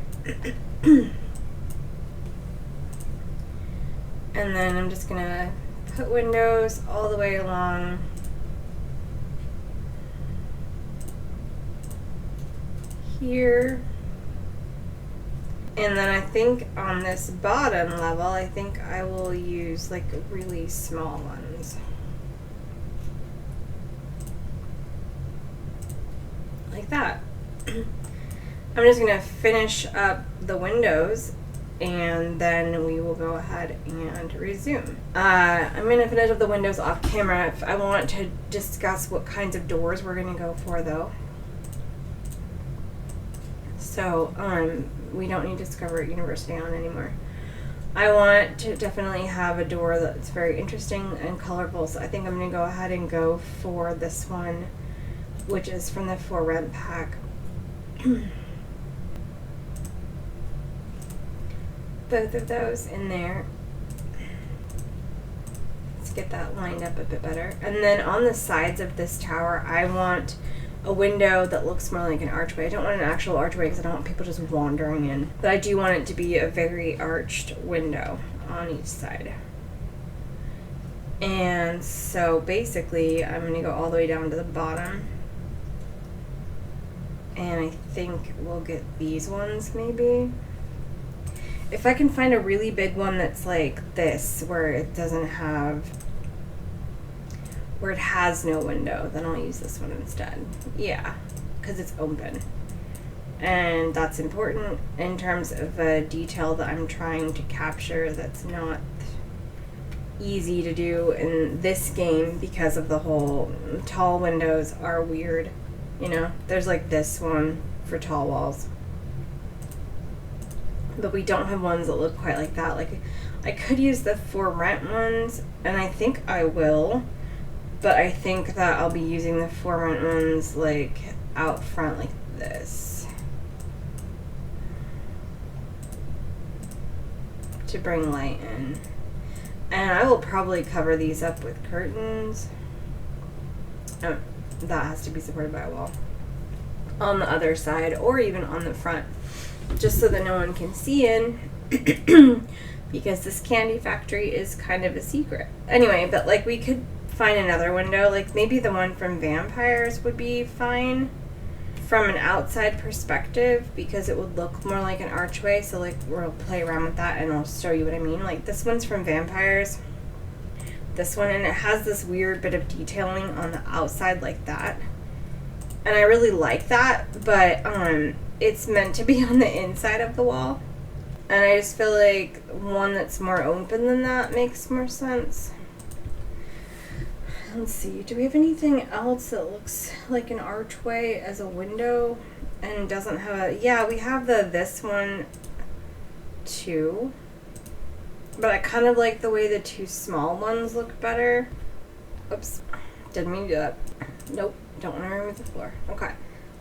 Speaker 1: And then I'm just gonna put windows all the way along here. And then I think on this bottom level, I think I will use like really small ones. Like that. I'm just going to finish up the windows and then we will go ahead and resume. I'm going to finish up the windows off camera. If I want to discuss what kinds of doors we're going to go for, though. So, we don't need Discover University on anymore. I want to definitely have a door that's very interesting and colorful, so I think I'm going to go ahead and go for this one, which is from the For Rent pack. Both of those in there. Let's get that lined up a bit better. And then on the sides of this tower, I want a window that looks more like an archway. I don't want an actual archway because I don't want people just wandering in. But I do want it to be a very arched window on each side. And so basically, I'm going to go all the way down to the bottom. And I think we'll get these ones maybe. If I can find a really big one that's like this, where it doesn't have, where it has no window, then I'll use this one instead. Yeah, because it's open. And that's important in terms of a detail that I'm trying to capture that's not easy to do in this game because of the whole tall windows are weird. You know, there's like this one for tall walls. But we don't have ones that look quite like that. Like, I could use the For Rent ones, and I think I will. But I think that I'll be using the For Rent ones, like, out front like this. To bring light in. And I will probably cover these up with curtains. Oh, that has to be supported by a wall. On the other side, or even on the front. Just so that no one can see in. Because this candy factory is kind of a secret. Anyway, but like we could find another window. Like maybe the one from Vampires would be fine from an outside perspective because it would look more like an archway. So like we'll play around with that and I'll show you what I mean. Like this one's from Vampires. This one, and it has this weird bit of detailing on the outside like that. And I really like that, but it's meant to be on the inside of the wall. And I just feel like one that's more open than that makes more sense. Let's see, do we have anything else that looks like an archway as a window and doesn't have a... Yeah, we have this one too. But I kind of like the way the two small ones look better. Oops, didn't mean to do that. Nope, don't want to remove the floor. Okay.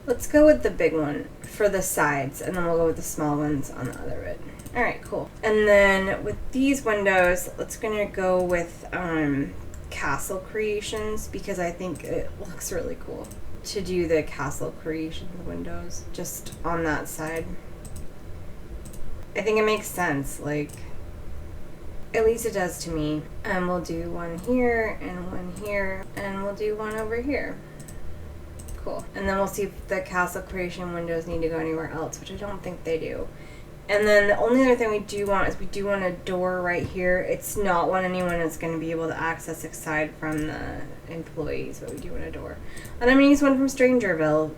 Speaker 1: Let's go with the big one for the sides, and then we'll go with the small ones on the other bit. Alright, cool. And then with these windows, let's gonna go with castle creations because I think it looks really cool to do the castle creations windows just on that side. I think it makes sense, like, at least it does to me. And we'll do one here, and one here, and we'll do one over here. Cool. And then we'll see if the castle creation windows need to go anywhere else, which I don't think they do. And then the only other thing we do want is we do want a door right here. It's not one anyone is going to be able to access aside from the employees, but we do want a door. And I'm going to use one from Strangerville,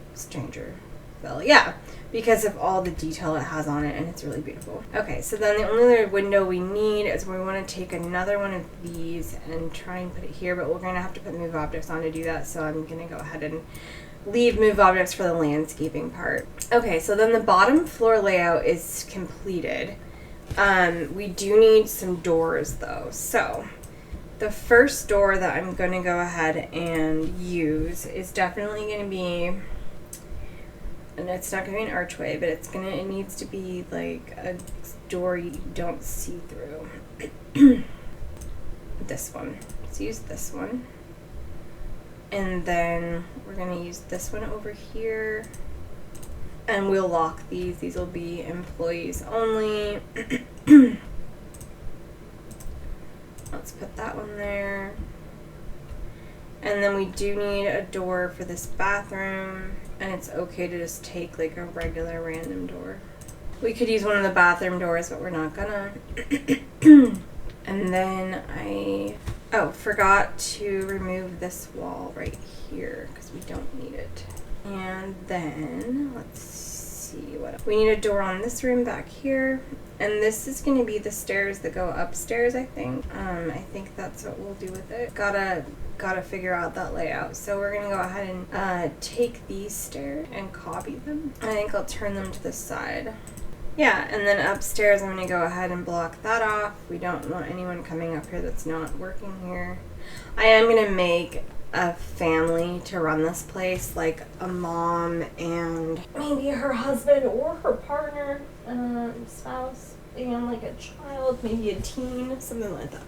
Speaker 1: yeah, because of all the detail it has on it, and it's really beautiful. Okay, so then the only other window we need is we want to take another one of these and try and put it here, but we're going to have to put move objects on to do that, so I'm going to go ahead and leave move objects for the landscaping part. Okay, so then the bottom floor layout is completed. We do need some doors though. So the first door that I'm going to go ahead and use is definitely going to be, and it's not going to be an archway, but it needs to be like a door you don't see through. This one. Let's use this one. And then we're going to use this one over here. And we'll lock these. These will be employees only. Let's put that one there. And then we do need a door for this bathroom. And it's okay to just take like a regular random door. We could use one of the bathroom doors, but we're not gonna. And then forgot to remove this wall right here because we don't need it. And then let's see what else. We need a door on this room back here. And this is going to be the stairs that go upstairs, I think. I think that's what we'll do with it. Gotta figure out that layout. So we're going to go ahead and take these stairs and copy them. I think I'll turn them to the side. Yeah, and then upstairs I'm going to go ahead and block that off. We don't want anyone coming up here that's not working here. I am going to make a family to run this place, like a mom and maybe her husband or her partner, spouse, and like a child, maybe a teen, something like that.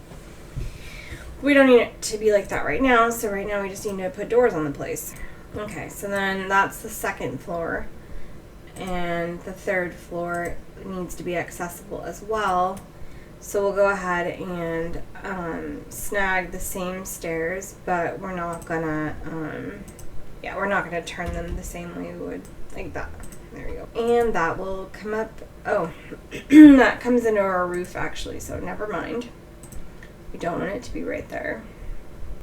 Speaker 1: We don't need it to be like that right now, so right now we just need to put doors on the place. Okay, so then that's the second floor, and the third floor needs to be accessible as well. So we'll go ahead and snag the same stairs, but we're not gonna, we're not gonna turn them the same way we would, like that. There we go. And that will come up, oh, that comes into our roof actually, so never mind. We don't want it to be right there.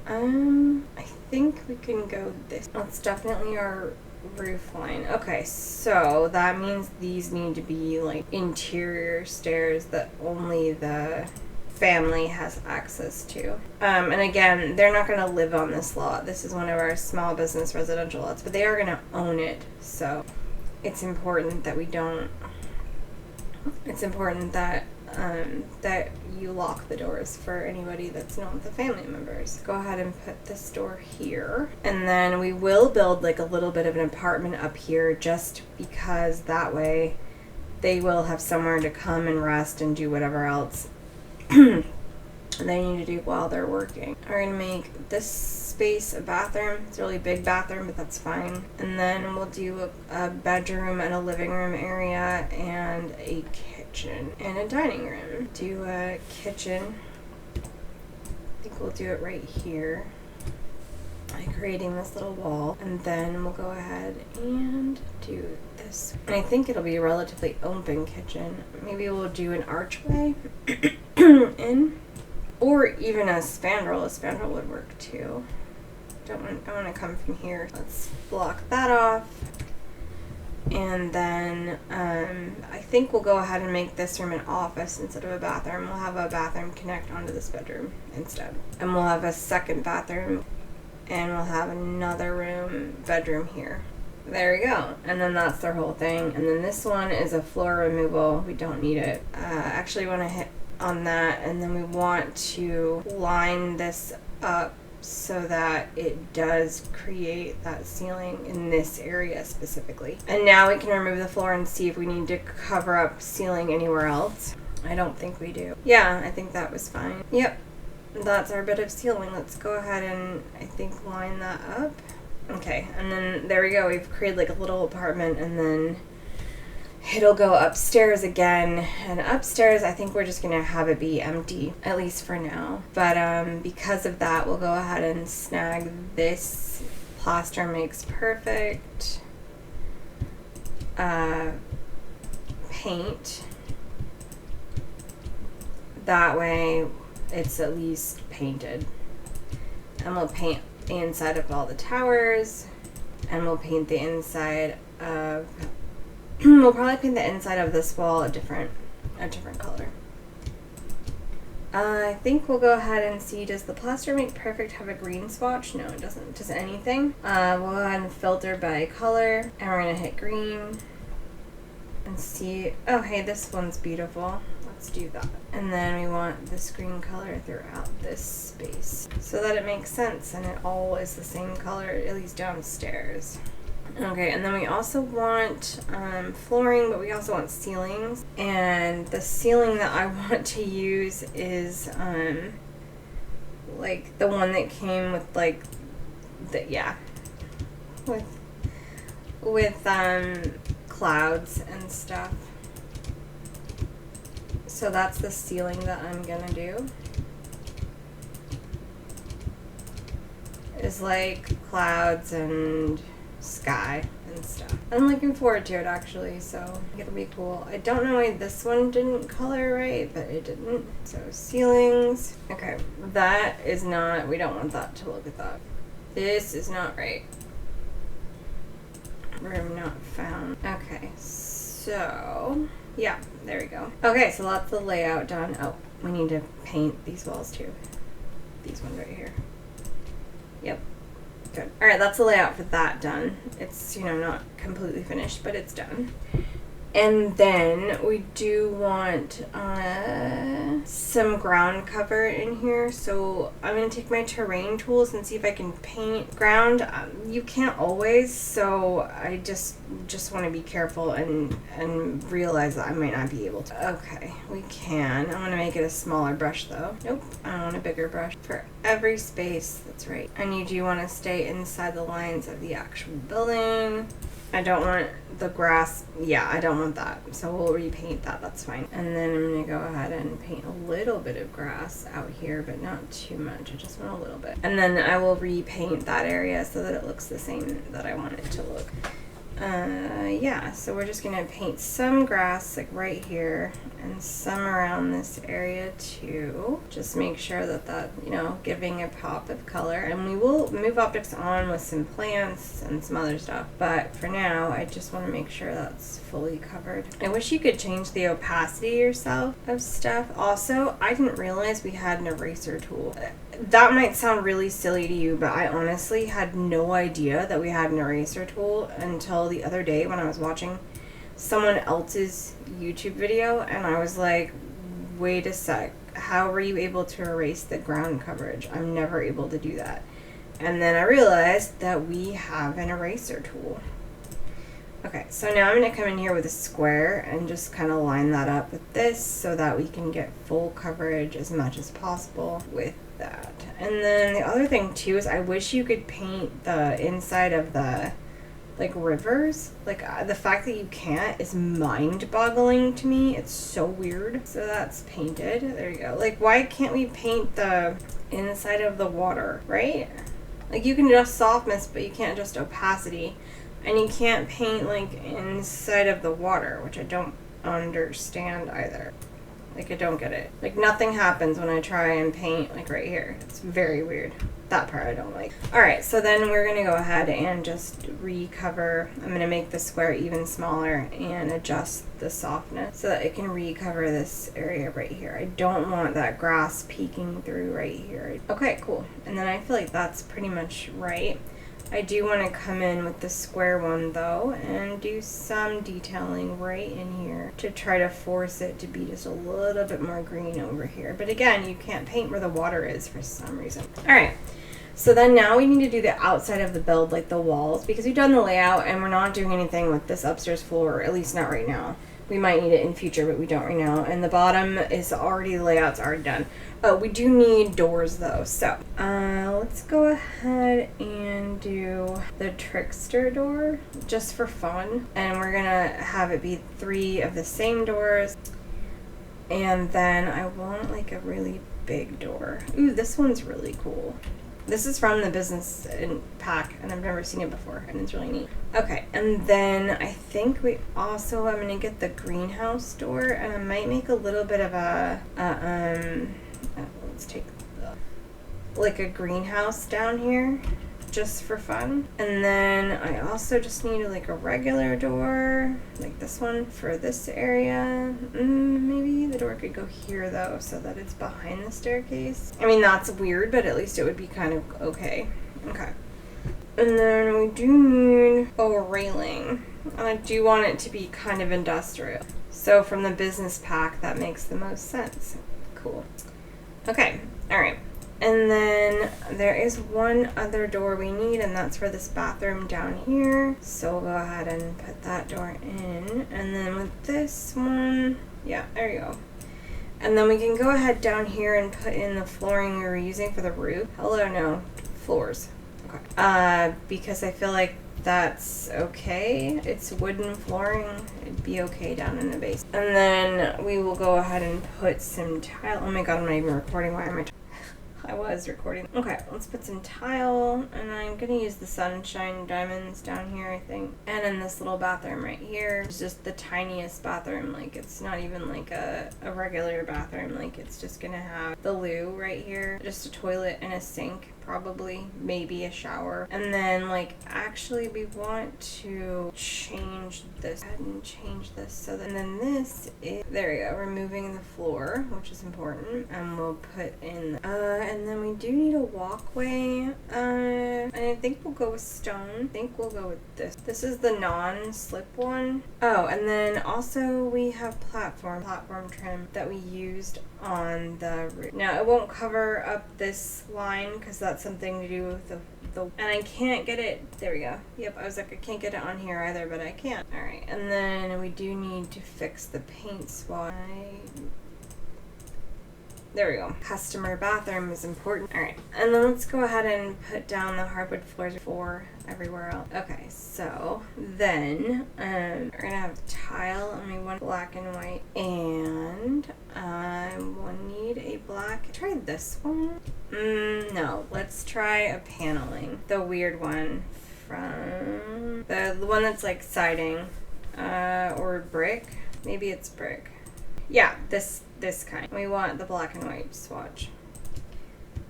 Speaker 1: I think we can go this. That's definitely our roof line. Okay, so that means these need to be like interior stairs that only the family has access to. And again, they're not going to live on this lot. This is one of our small business residential lots, but they are going to own it. So it's important that we don't, it's important that that you lock the doors for anybody that's not the family members. Go ahead and put this door here. And then we will build like a little bit of an apartment up here just because that way they will have somewhere to come and rest and do whatever else they need to do while they're working. We're going to make this space a bathroom. It's a really big bathroom, but that's fine. And then we'll do a bedroom and a living room area and a kitchen and a dining room. Do a kitchen. I think we'll do it right here by creating this little wall. And then we'll go ahead and do this. And I think it'll be a relatively open kitchen. Maybe we'll do an archway in. Or even a spandrel. A spandrel would work too. I want to come from here. Let's block that off. And then I think we'll go ahead and make this room an office instead of a bathroom. We'll have a bathroom connect onto this bedroom instead. And we'll have a second bathroom. And we'll have another bedroom here. There we go. And then that's their whole thing. And then this one is a floor removal. We don't need it. Actually want to hit on that, and then we want to line this up so that it does create that ceiling in this area specifically. And now we can remove the floor and see if we need to cover up ceiling anywhere else. I don't think we do. Yeah, I think that was fine. Yep, that's our bit of ceiling. Let's go ahead and I think line that up. Okay, and then there we go. We've created like a little apartment, and then it'll go upstairs again, and upstairs I think we're just gonna have it be empty, at least for now. But because of that, we'll go ahead and snag this. Plaster makes perfect. Paint. That way it's at least painted. And we'll paint the inside of all the towers, and we'll paint the inside of we'll probably paint the inside of this wall a different color. I think we'll go ahead and see, does the plaster make perfect have a green swatch? No, it doesn't. Does anything? We'll go ahead and filter by color, and we're going to hit green and see. Oh, hey, this one's beautiful. Let's do that. And then we want this green color throughout this space so that it makes sense and it all is the same color, at least downstairs. Okay, and then we also want flooring, but we also want ceilings. And the ceiling that I want to use is like the one that came with like with clouds and stuff. So that's the ceiling that I'm gonna do. Is like clouds and sky and stuff. I'm looking forward to it actually, so it'll be cool. I don't know why this one didn't color right, but it didn't. So ceilings. Okay, that is not, we don't want that to look at that. This is not right. Room not found. Okay, so yeah, there we go. Okay, so that's the layout done. Oh, we need to paint these walls too. These ones right here. Yep. Good. All right, that's the layout for that done. It's, you know, not completely finished, but it's done. And then we do want some ground cover in here. So I'm going to take my terrain tools and see if I can paint ground. You can't always, so I just want to be careful and realize that I might not be able to. Okay, we can. I want to make it a smaller brush though. Nope, I want a bigger brush for every space. That's right. And you do want to stay inside the lines of the actual building. I don't want the grass. Yeah, I don't want that. So we'll repaint that. That's fine. And then I'm going to go ahead and paint a little bit of grass out here, but not too much. I just want a little bit. And then I will repaint that area so that it looks the same that I want it to look. Yeah, so we're just gonna paint some grass like right here and some around this area too. Just make sure that, you know, giving a pop of color. And we will move objects on with some plants and some other stuff. But for now, I just want to make sure that's fully covered. I wish you could change the opacity yourself of stuff. Also, I didn't realize we had an eraser tool. That might sound really silly to you, but I honestly had no idea that we had an eraser tool until the other day when I was watching someone else's YouTube video, and I was like, wait a sec, how were you able to erase the ground coverage? I'm never able to do that. And then I realized that we have an eraser tool. Okay, so now I'm going to come in here with a square and just kind of line that up with this so that we can get full coverage as much as possible with that. And then the other thing too is I wish you could paint the inside of the like rivers. Like the fact that you can't is mind-boggling to me. It's so weird. So that's painted. There you go. Like why can't we paint the inside of the water, right? Like you can adjust softness, but you can't adjust opacity. And you can't paint like inside of the water, which I don't understand either. Like I don't get it. Like nothing happens when I try and paint like right here. It's very weird. That part I don't like. Alright, so then we're going to go ahead and just recover. I'm going to make the square even smaller and adjust the softness so that it can recover this area right here. I don't want that grass peeking through right here. Okay, cool. And then I feel like that's pretty much right. I do want to come in with the square one though and do some detailing right in here to try to force it to be just a little bit more green over here. But again, you can't paint where the water is for some reason. Alright, so then now we need to do the outside of the build, like the walls, because we've done the layout and we're not doing anything with this upstairs floor, at least not right now. We might need it in future, but we don't right now. And the bottom is already, the layout's already done. Oh, we do need doors though. So, let's go ahead and do the trickster door just for fun. And we're gonna have it be 3 of the same doors. And then I want like a really big door. Ooh, this one's really cool. This is from the business pack, and I've never seen it before, and it's really neat. Okay, and then I think we also, I'm going to get the greenhouse door, and I might make a little bit of a, let's take like a greenhouse down here, just for fun. And then I also just need like a regular door, like this one for this area. Maybe the door could go here though, so that it's behind the staircase. I mean, that's weird, but at least it would be kind of okay. Okay. And then we do need a railing. And I do want it to be kind of industrial. So from the business pack, that makes the most sense. Cool. Okay, all right. And then there is one other door we need, and that's for this bathroom down here. So we'll go ahead and put that door in. And then with this one, yeah, there you go. And then we can go ahead down here and put in the flooring we were using for the roof. Hello, no, floors. Okay. Because I feel like that's okay. It's wooden flooring. It'd be okay down in the base. And then we will go ahead and put some tile. Oh my god, I'm not even recording. Why am I was recording. Okay, let's put some tile, and I'm gonna use the sunshine diamonds down here, I think. And in this little bathroom right here, it's just the tiniest bathroom. Like, it's not even like a regular bathroom. Like, it's just gonna have the loo right here, just a toilet and a sink probably, maybe a shower. And then like actually we want to change this. Go ahead and change this so that, and then this is, there we go, removing the floor, which is important, and we'll put in and then we do need a walkway, and I think we'll go with stone. I think we'll go with this is the non-slip one. Oh, and then also we have platform trim that we used on the roof. Now it won't cover up this line because that's something to do with the and I can't get it, there we go. Yep, I was like, I can't get it on here either, but I can. All right, and then we do need to fix the paint swatch. There we go. Customer bathroom is important. All right, and then let's go ahead and put down the hardwood floors for everywhere else. Okay, so then we're gonna have tile, and we want black and white, and we'll need a black. Try this one. No, let's try a paneling. The weird one from the one that's like siding, or brick. Maybe it's brick. Yeah, this kind. We want the black and white swatch.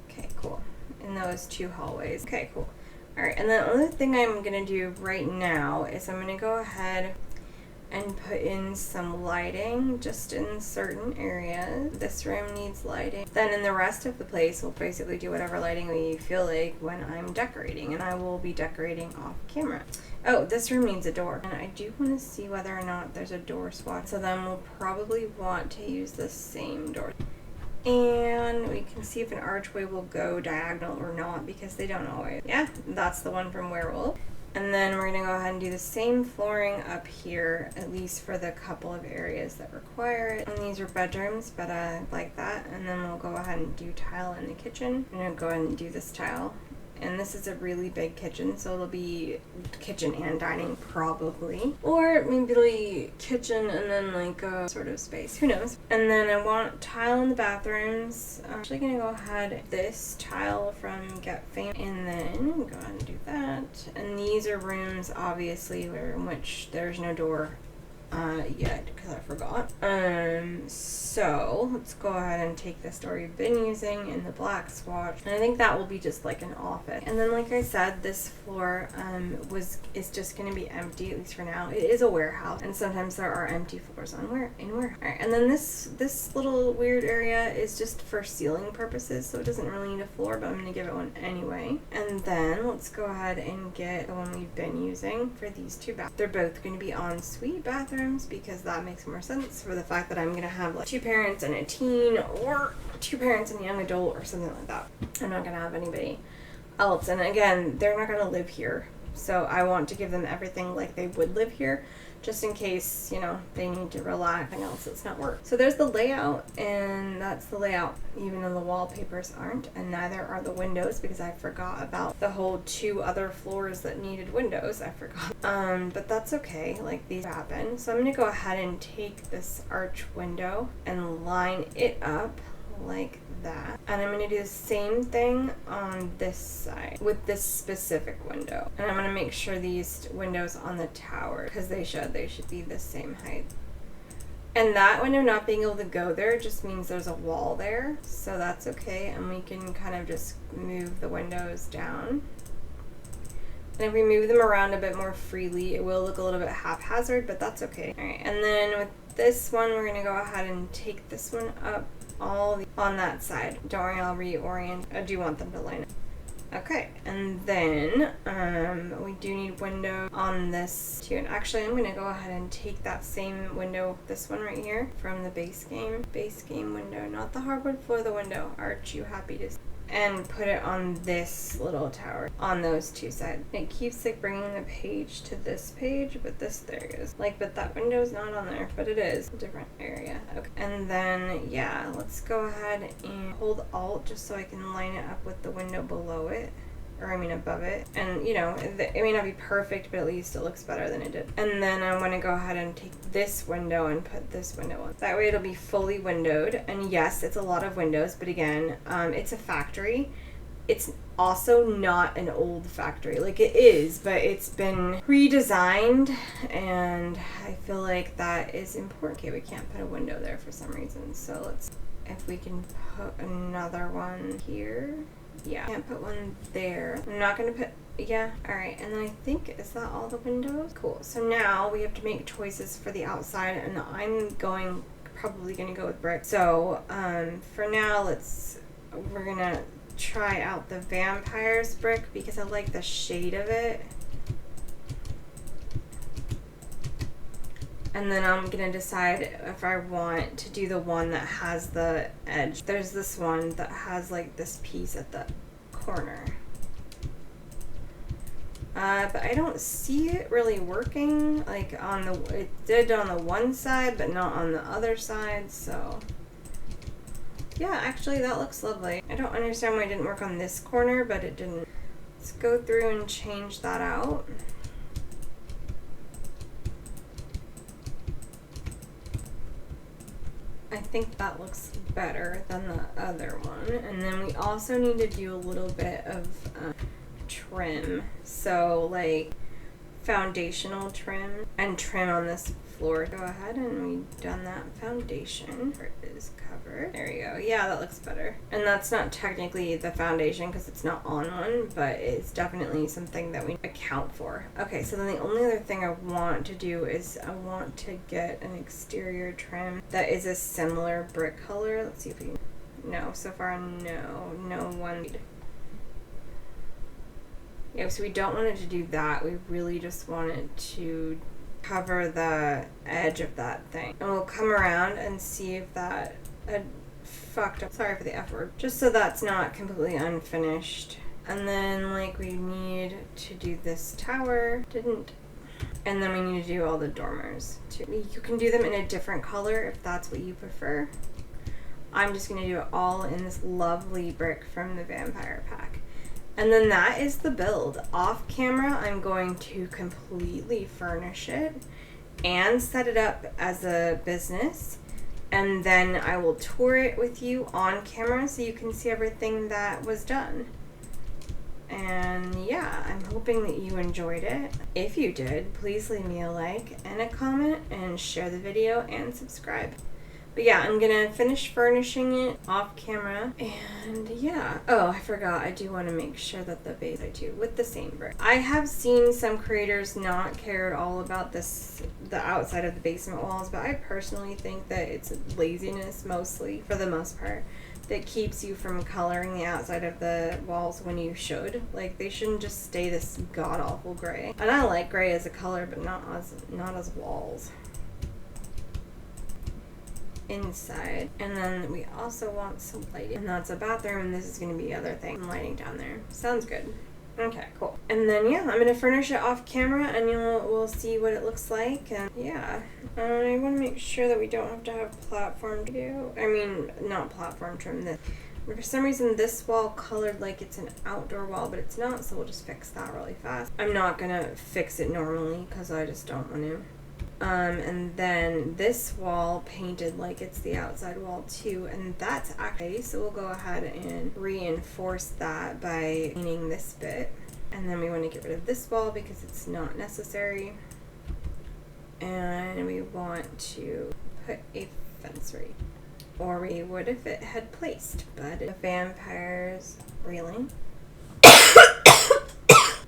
Speaker 1: Okay, cool. In those two hallways. Okay, cool. All right, and the only thing I'm gonna do right now is I'm gonna go ahead and put in some lighting just in certain areas. This room needs lighting. Then in the rest of the place, we'll basically do whatever lighting we feel like when I'm decorating, and I will be decorating off camera. Oh, this room needs a door, and I do want to see whether or not there's a door swatch. So then we'll probably want to use the same door. And we can see if an archway will go diagonal or not, because they don't always. Yeah, that's the one from Werewolf. And then we're gonna go ahead and do the same flooring up here, at least for the couple of areas that require it. And these are bedrooms, but I like that. And then we'll go ahead and do tile in the kitchen. I'm gonna go ahead and do this tile. And this is a really big kitchen, so it'll be kitchen and dining probably. Or maybe kitchen and then like a sort of space, who knows. And then I want tile in the bathrooms. I'm actually gonna go ahead this tile from Get Fame, and then go ahead and do that. And these are rooms obviously in which there's no door yet, because I forgot. So let's go ahead and take this door we've been using in the black swatch, and I think that will be just like an office. And then like I said, this floor is just going to be empty, at least for now. It is a warehouse, and sometimes there are empty floors in warehouse. Alright, and then this little weird area is just for ceiling purposes, so it doesn't really need a floor, but I'm going to give it one anyway. And then let's go ahead and get the one we've been using for these two bathrooms. They're both going to be ensuite bathrooms, because that makes more sense for the fact that I'm going to have like two parents and a teen, or two parents and a young adult, or something like that. I'm not going to have anybody else. And again, they're not going to live here, so I want to give them everything like they would live here, just in case, you know, they need to relax, anything else that's not work. So there's the layout, and that's the layout, even though the wallpapers aren't, and neither are the windows, because I forgot about the whole 2 other floors that needed windows. I forgot. But that's okay, like these happen. So I'm gonna go ahead and take this arch window and line it up like that, and I'm going to do the same thing on this side with this specific window, and I'm going to make sure these windows on the tower, because they should be the same height. And that window not being able to go there just means there's a wall there, so that's okay, and we can kind of just move the windows down. And if we move them around a bit more freely, it will look a little bit haphazard, but that's okay. Alright, and then with this one, we're going to go ahead and take this one up on that side. Don't worry, I'll reorient. I do want them to line up. Okay, and then we do need window on this too. And actually, I'm gonna go ahead and take that same window, this one right here, from the base game window, not the hardwood floor, the window. Aren't you happy to see? And put it on this little tower on those 2 sides. It keeps like bringing the page to this page, but there it is. Like, but that window is not on there, but it is a different area. Okay, and then yeah, let's go ahead and hold Alt just so I can line it up with the window below it. Or I mean above it. And you know, it may not be perfect, but at least it looks better than it did. And then I'm going to go ahead and take this window and put this window on. That way it'll be fully windowed. And yes, it's a lot of windows, but again, it's a factory. It's also not an old factory. Like, it is, but it's been redesigned, and I feel like that is important. Okay, we can't put a window there for some reason, so if we can put another one here. Yeah, can't put one there. I'm not gonna put, yeah, alright. And then I think, is that all the windows? Cool. So now we have to make choices for the outside, and I'm probably gonna go with brick. So, for now, we're gonna try out the vampire's brick because I like the shade of it. And then I'm gonna decide if I want to do the one that has the edge. There's this one that has like this piece at the corner. But I don't see it really working. Like it did on the one side, but not on the other side, so. Yeah, actually that looks lovely. I don't understand why it didn't work on this corner, but it didn't. Let's go through and change that out. I think that looks better than the other one. And then we also need to do a little bit of trim. So like foundational trim and trim on this floor. Go ahead and we've done that foundation. It is covered. There you go. Yeah, that looks better. And that's not technically the foundation because it's not on one, but it's definitely something that we account for. Okay, so then the only other thing I want to do is I want to get an exterior trim that is a similar brick color. Let's see if we can. No, so far no one. Yeah, so we don't want it to do that. We really just want it to cover the edge of that thing. And we'll come around and see if that fucked up. Sorry for the F word. Just so that's not completely unfinished. And then like we need to do this tower. And then we need to do all the dormers too. You can do them in a different color if that's what you prefer. I'm just gonna do it all in this lovely brick from the vampire pack. And then that is the build. Off camera, I'm going to completely furnish it and set it up as a business. And then I will tour it with you on camera so you can see everything that was done. And yeah, I'm hoping that you enjoyed it. If you did, please leave me a like and a comment and share the video and subscribe. But yeah, I'm gonna finish furnishing it off camera, and yeah. Oh, I forgot, I do want to make sure that the base I do with the same brick. I have seen some creators not care at all about the outside of the basement walls, but I personally think that it's laziness mostly, for the most part, that keeps you from coloring the outside of the walls when you should. Like, they shouldn't just stay this god-awful gray. And I like gray as a color, but not as walls. Inside, and then we also want some lighting, and that's a bathroom, and this is going to be other thing lighting down there. Sounds good. Okay, cool. And then yeah, I'm gonna furnish it off camera, and we'll see what it looks like. And yeah, I want to make sure that we don't have to have platform to do. I mean, not platform trim. This for some reason this wall colored like it's an outdoor wall, but it's not. So we'll just fix that really fast. I'm not gonna fix it normally because I just don't want to. And then this wall painted like it's the outside wall too, and that's actually, so we'll go ahead and reinforce that by painting this bit. And then we want to get rid of this wall because it's not necessary. And we want to put a fence right, or we would if it had placed, but the vampire's railing.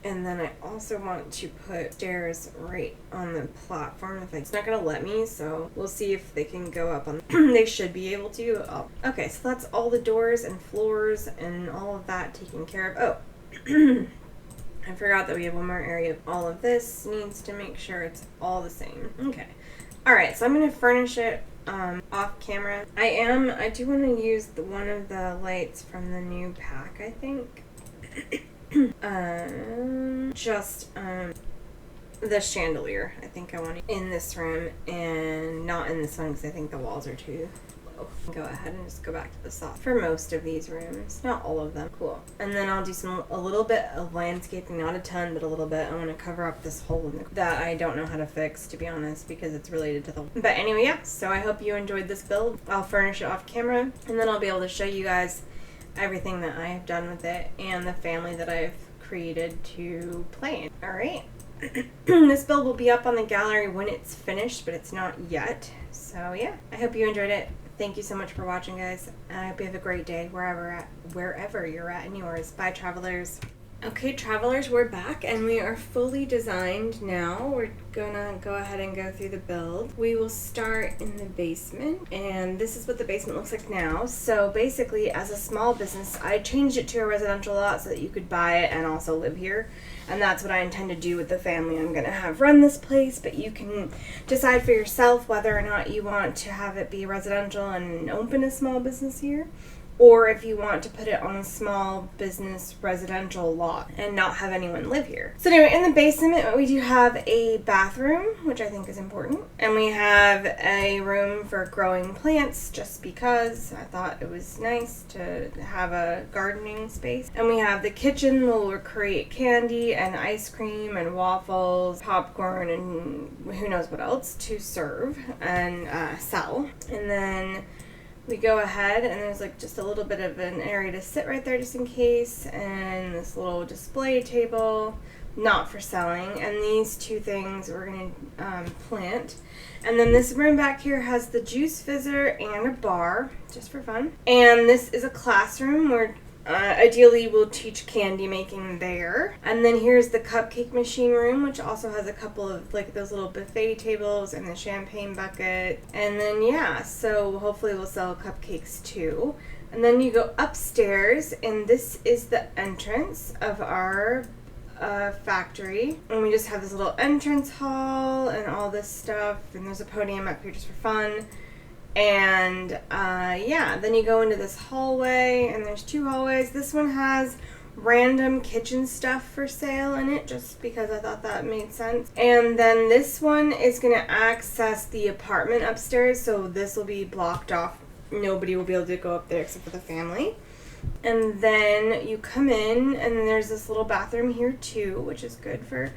Speaker 1: And then I also want to put stairs right on the platform. It's not going to let me, so we'll see if they can go up on they should be able to. Okay, so that's all the doors and floors and all of that taken care of. Oh, I forgot that we have one more area. All of this needs to make sure it's all the same. Okay. Alright, so I'm going to furnish it off camera. I do want to use one of the lights from the new pack, I think. The chandelier. I think I want it in this room and not in this one because I think the walls are too low. Go ahead and just go back to the soft for most of these rooms, not all of them. Cool. And then I'll do a little bit of landscaping, not a ton, but a little bit. I want to cover up this hole that I don't know how to fix, to be honest, because it's related to the. But anyway, yeah. So I hope you enjoyed this build. I'll furnish it off camera, and then I'll be able to show you guys everything that I have done with it and the family that I've created to play in. Alright. This build will be up on the gallery when it's finished, but it's not yet. So yeah, I hope you enjoyed it. Thank you so much for watching, guys. I hope you have a great day wherever you're at in yours. Bye, travelers. Okay, travelers, we're back and we are fully designed now. We're gonna go ahead and go through the build. We will start in the basement, and this is what the basement looks like now. So basically, as a small business, I changed it to a residential lot so that you could buy it and also live here. And that's what I intend to do with the family I'm gonna have run this place, but you can decide for yourself whether or not you want to have it be residential and open a small business here, or if you want to put it on a small business residential lot and not have anyone live here. So anyway, in the basement, we do have a bathroom, which I think is important. And we have a room for growing plants, just because I thought it was nice to have a gardening space. And we have the kitchen where we'll create candy and ice cream and waffles, popcorn, and who knows what else to serve and sell. And then we go ahead and there's like just a little bit of an area to sit right there just in case, and this little display table, not for selling, and these two things we're going to plant. And then this room back here has the juice fizzer and a bar, just for fun. And this is a classroom where ideally we'll teach candy making there. And then here's the cupcake machine room, which also has a couple of like those little buffet tables and the champagne bucket. And then yeah, so hopefully we'll sell cupcakes too. And then you go upstairs, and this is the entrance of our factory. And we just have this little entrance hall and all this stuff. And there's a podium up here just for fun. And yeah, then you go into this hallway, and there's two hallways. This one has random kitchen stuff for sale in it, just because I thought that made sense. And then this one is going to access the apartment upstairs, so this will be blocked off. Nobody will be able to go up there except for the family. And then you come in, and there's this little bathroom here too, which is good for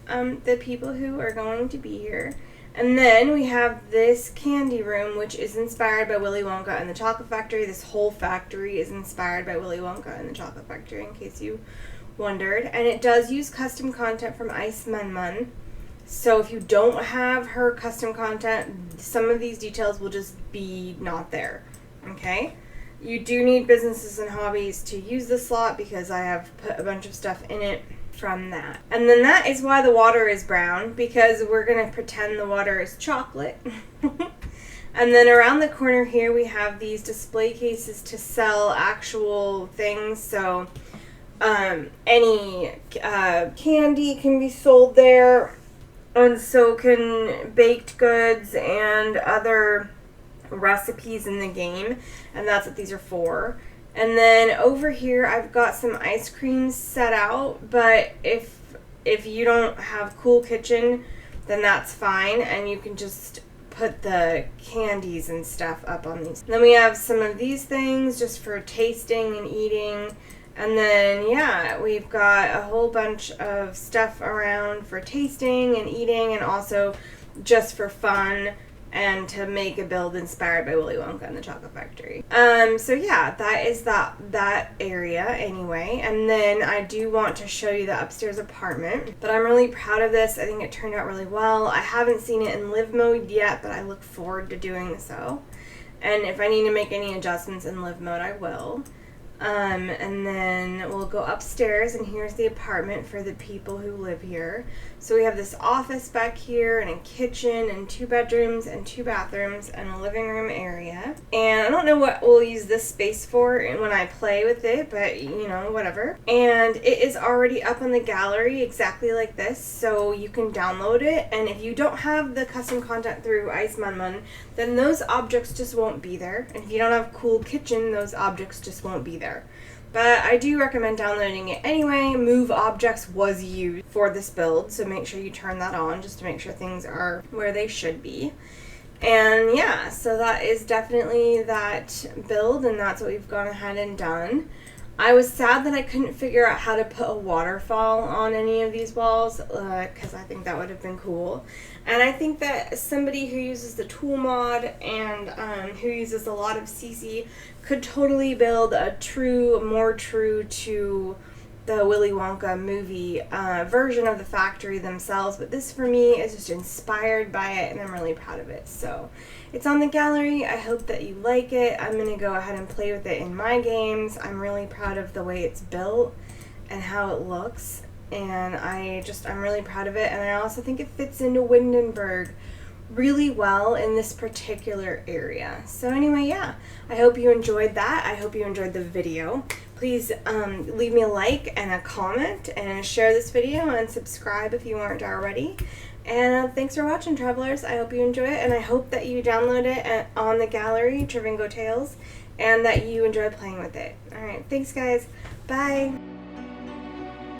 Speaker 1: the people who are going to be here. And then we have this candy room, which is inspired by Willy Wonka and the Chocolate Factory. This whole factory is inspired by Willy Wonka and the Chocolate Factory, in case you wondered. And it does use custom content from Ice Mun Mun. So if you don't have her custom content, some of these details will just be not there. Okay? You do need Businesses and Hobbies to use this slot, because I have put a bunch of stuff in it from that. And then that is why the water is brown, because we're going to pretend the water is chocolate. And then around the corner here we have these display cases to sell actual things. So any candy can be sold there, and so can baked goods and other recipes in the game, and that's what these are for. And then over here I've got some ice cream set out, but if you don't have Cool Kitchen, then that's fine, and you can just put the candies and stuff up on these. Then we have some of these things just for tasting and eating. And then yeah, we've got a whole bunch of stuff around for tasting and eating, and also just for fun and to make a build inspired by Willy Wonka and the Chocolate Factory. So yeah, that is that area anyway. And then I do want to show you the upstairs apartment, but I'm really proud of this. I think it turned out really well. I haven't seen it in live mode yet, but I look forward to doing so. And if I need to make any adjustments in live mode, I will. And then we'll go upstairs, and here's the apartment for the people who live here. So we have this office back here, and a kitchen, and 2 bedrooms, and 2 bathrooms, and a living room area. And I don't know what we'll use this space for when I play with it, but you know, whatever. And it is already up on the gallery exactly like this, so you can download it. And if you don't have the custom content through Ice Mun Mun, then those objects just won't be there. And if you don't have Cool Kitchen, those objects just won't be there. But I do recommend downloading it anyway. Move Objects was used for this build, so make sure you turn that on just to make sure things are where they should be. And yeah, so that is definitely that build, and that's what we've gone ahead and done. I was sad that I couldn't figure out how to put a waterfall on any of these walls, because I think that would have been cool. And I think that somebody who uses the tool mod and who uses a lot of CC could totally build a more true to the Willy Wonka movie version of the factory themselves, but this for me is just inspired by it, and I'm really proud of it. So it's on the gallery. I hope that you like it. I'm going to go ahead and play with it in my games. I'm really proud of the way it's built and how it looks, and I'm really proud of it, and I also think it fits into Windenburg really well in this particular area. So anyway, yeah, I hope you enjoyed that. I hope you enjoyed the video. Please leave me a like and a comment, and share this video, and subscribe if you aren't already. And thanks for watching, travelers. I hope you enjoy it, and I hope that you download it on the gallery, Travingo-tales, and that you enjoy playing with it. Alright, thanks guys. Bye.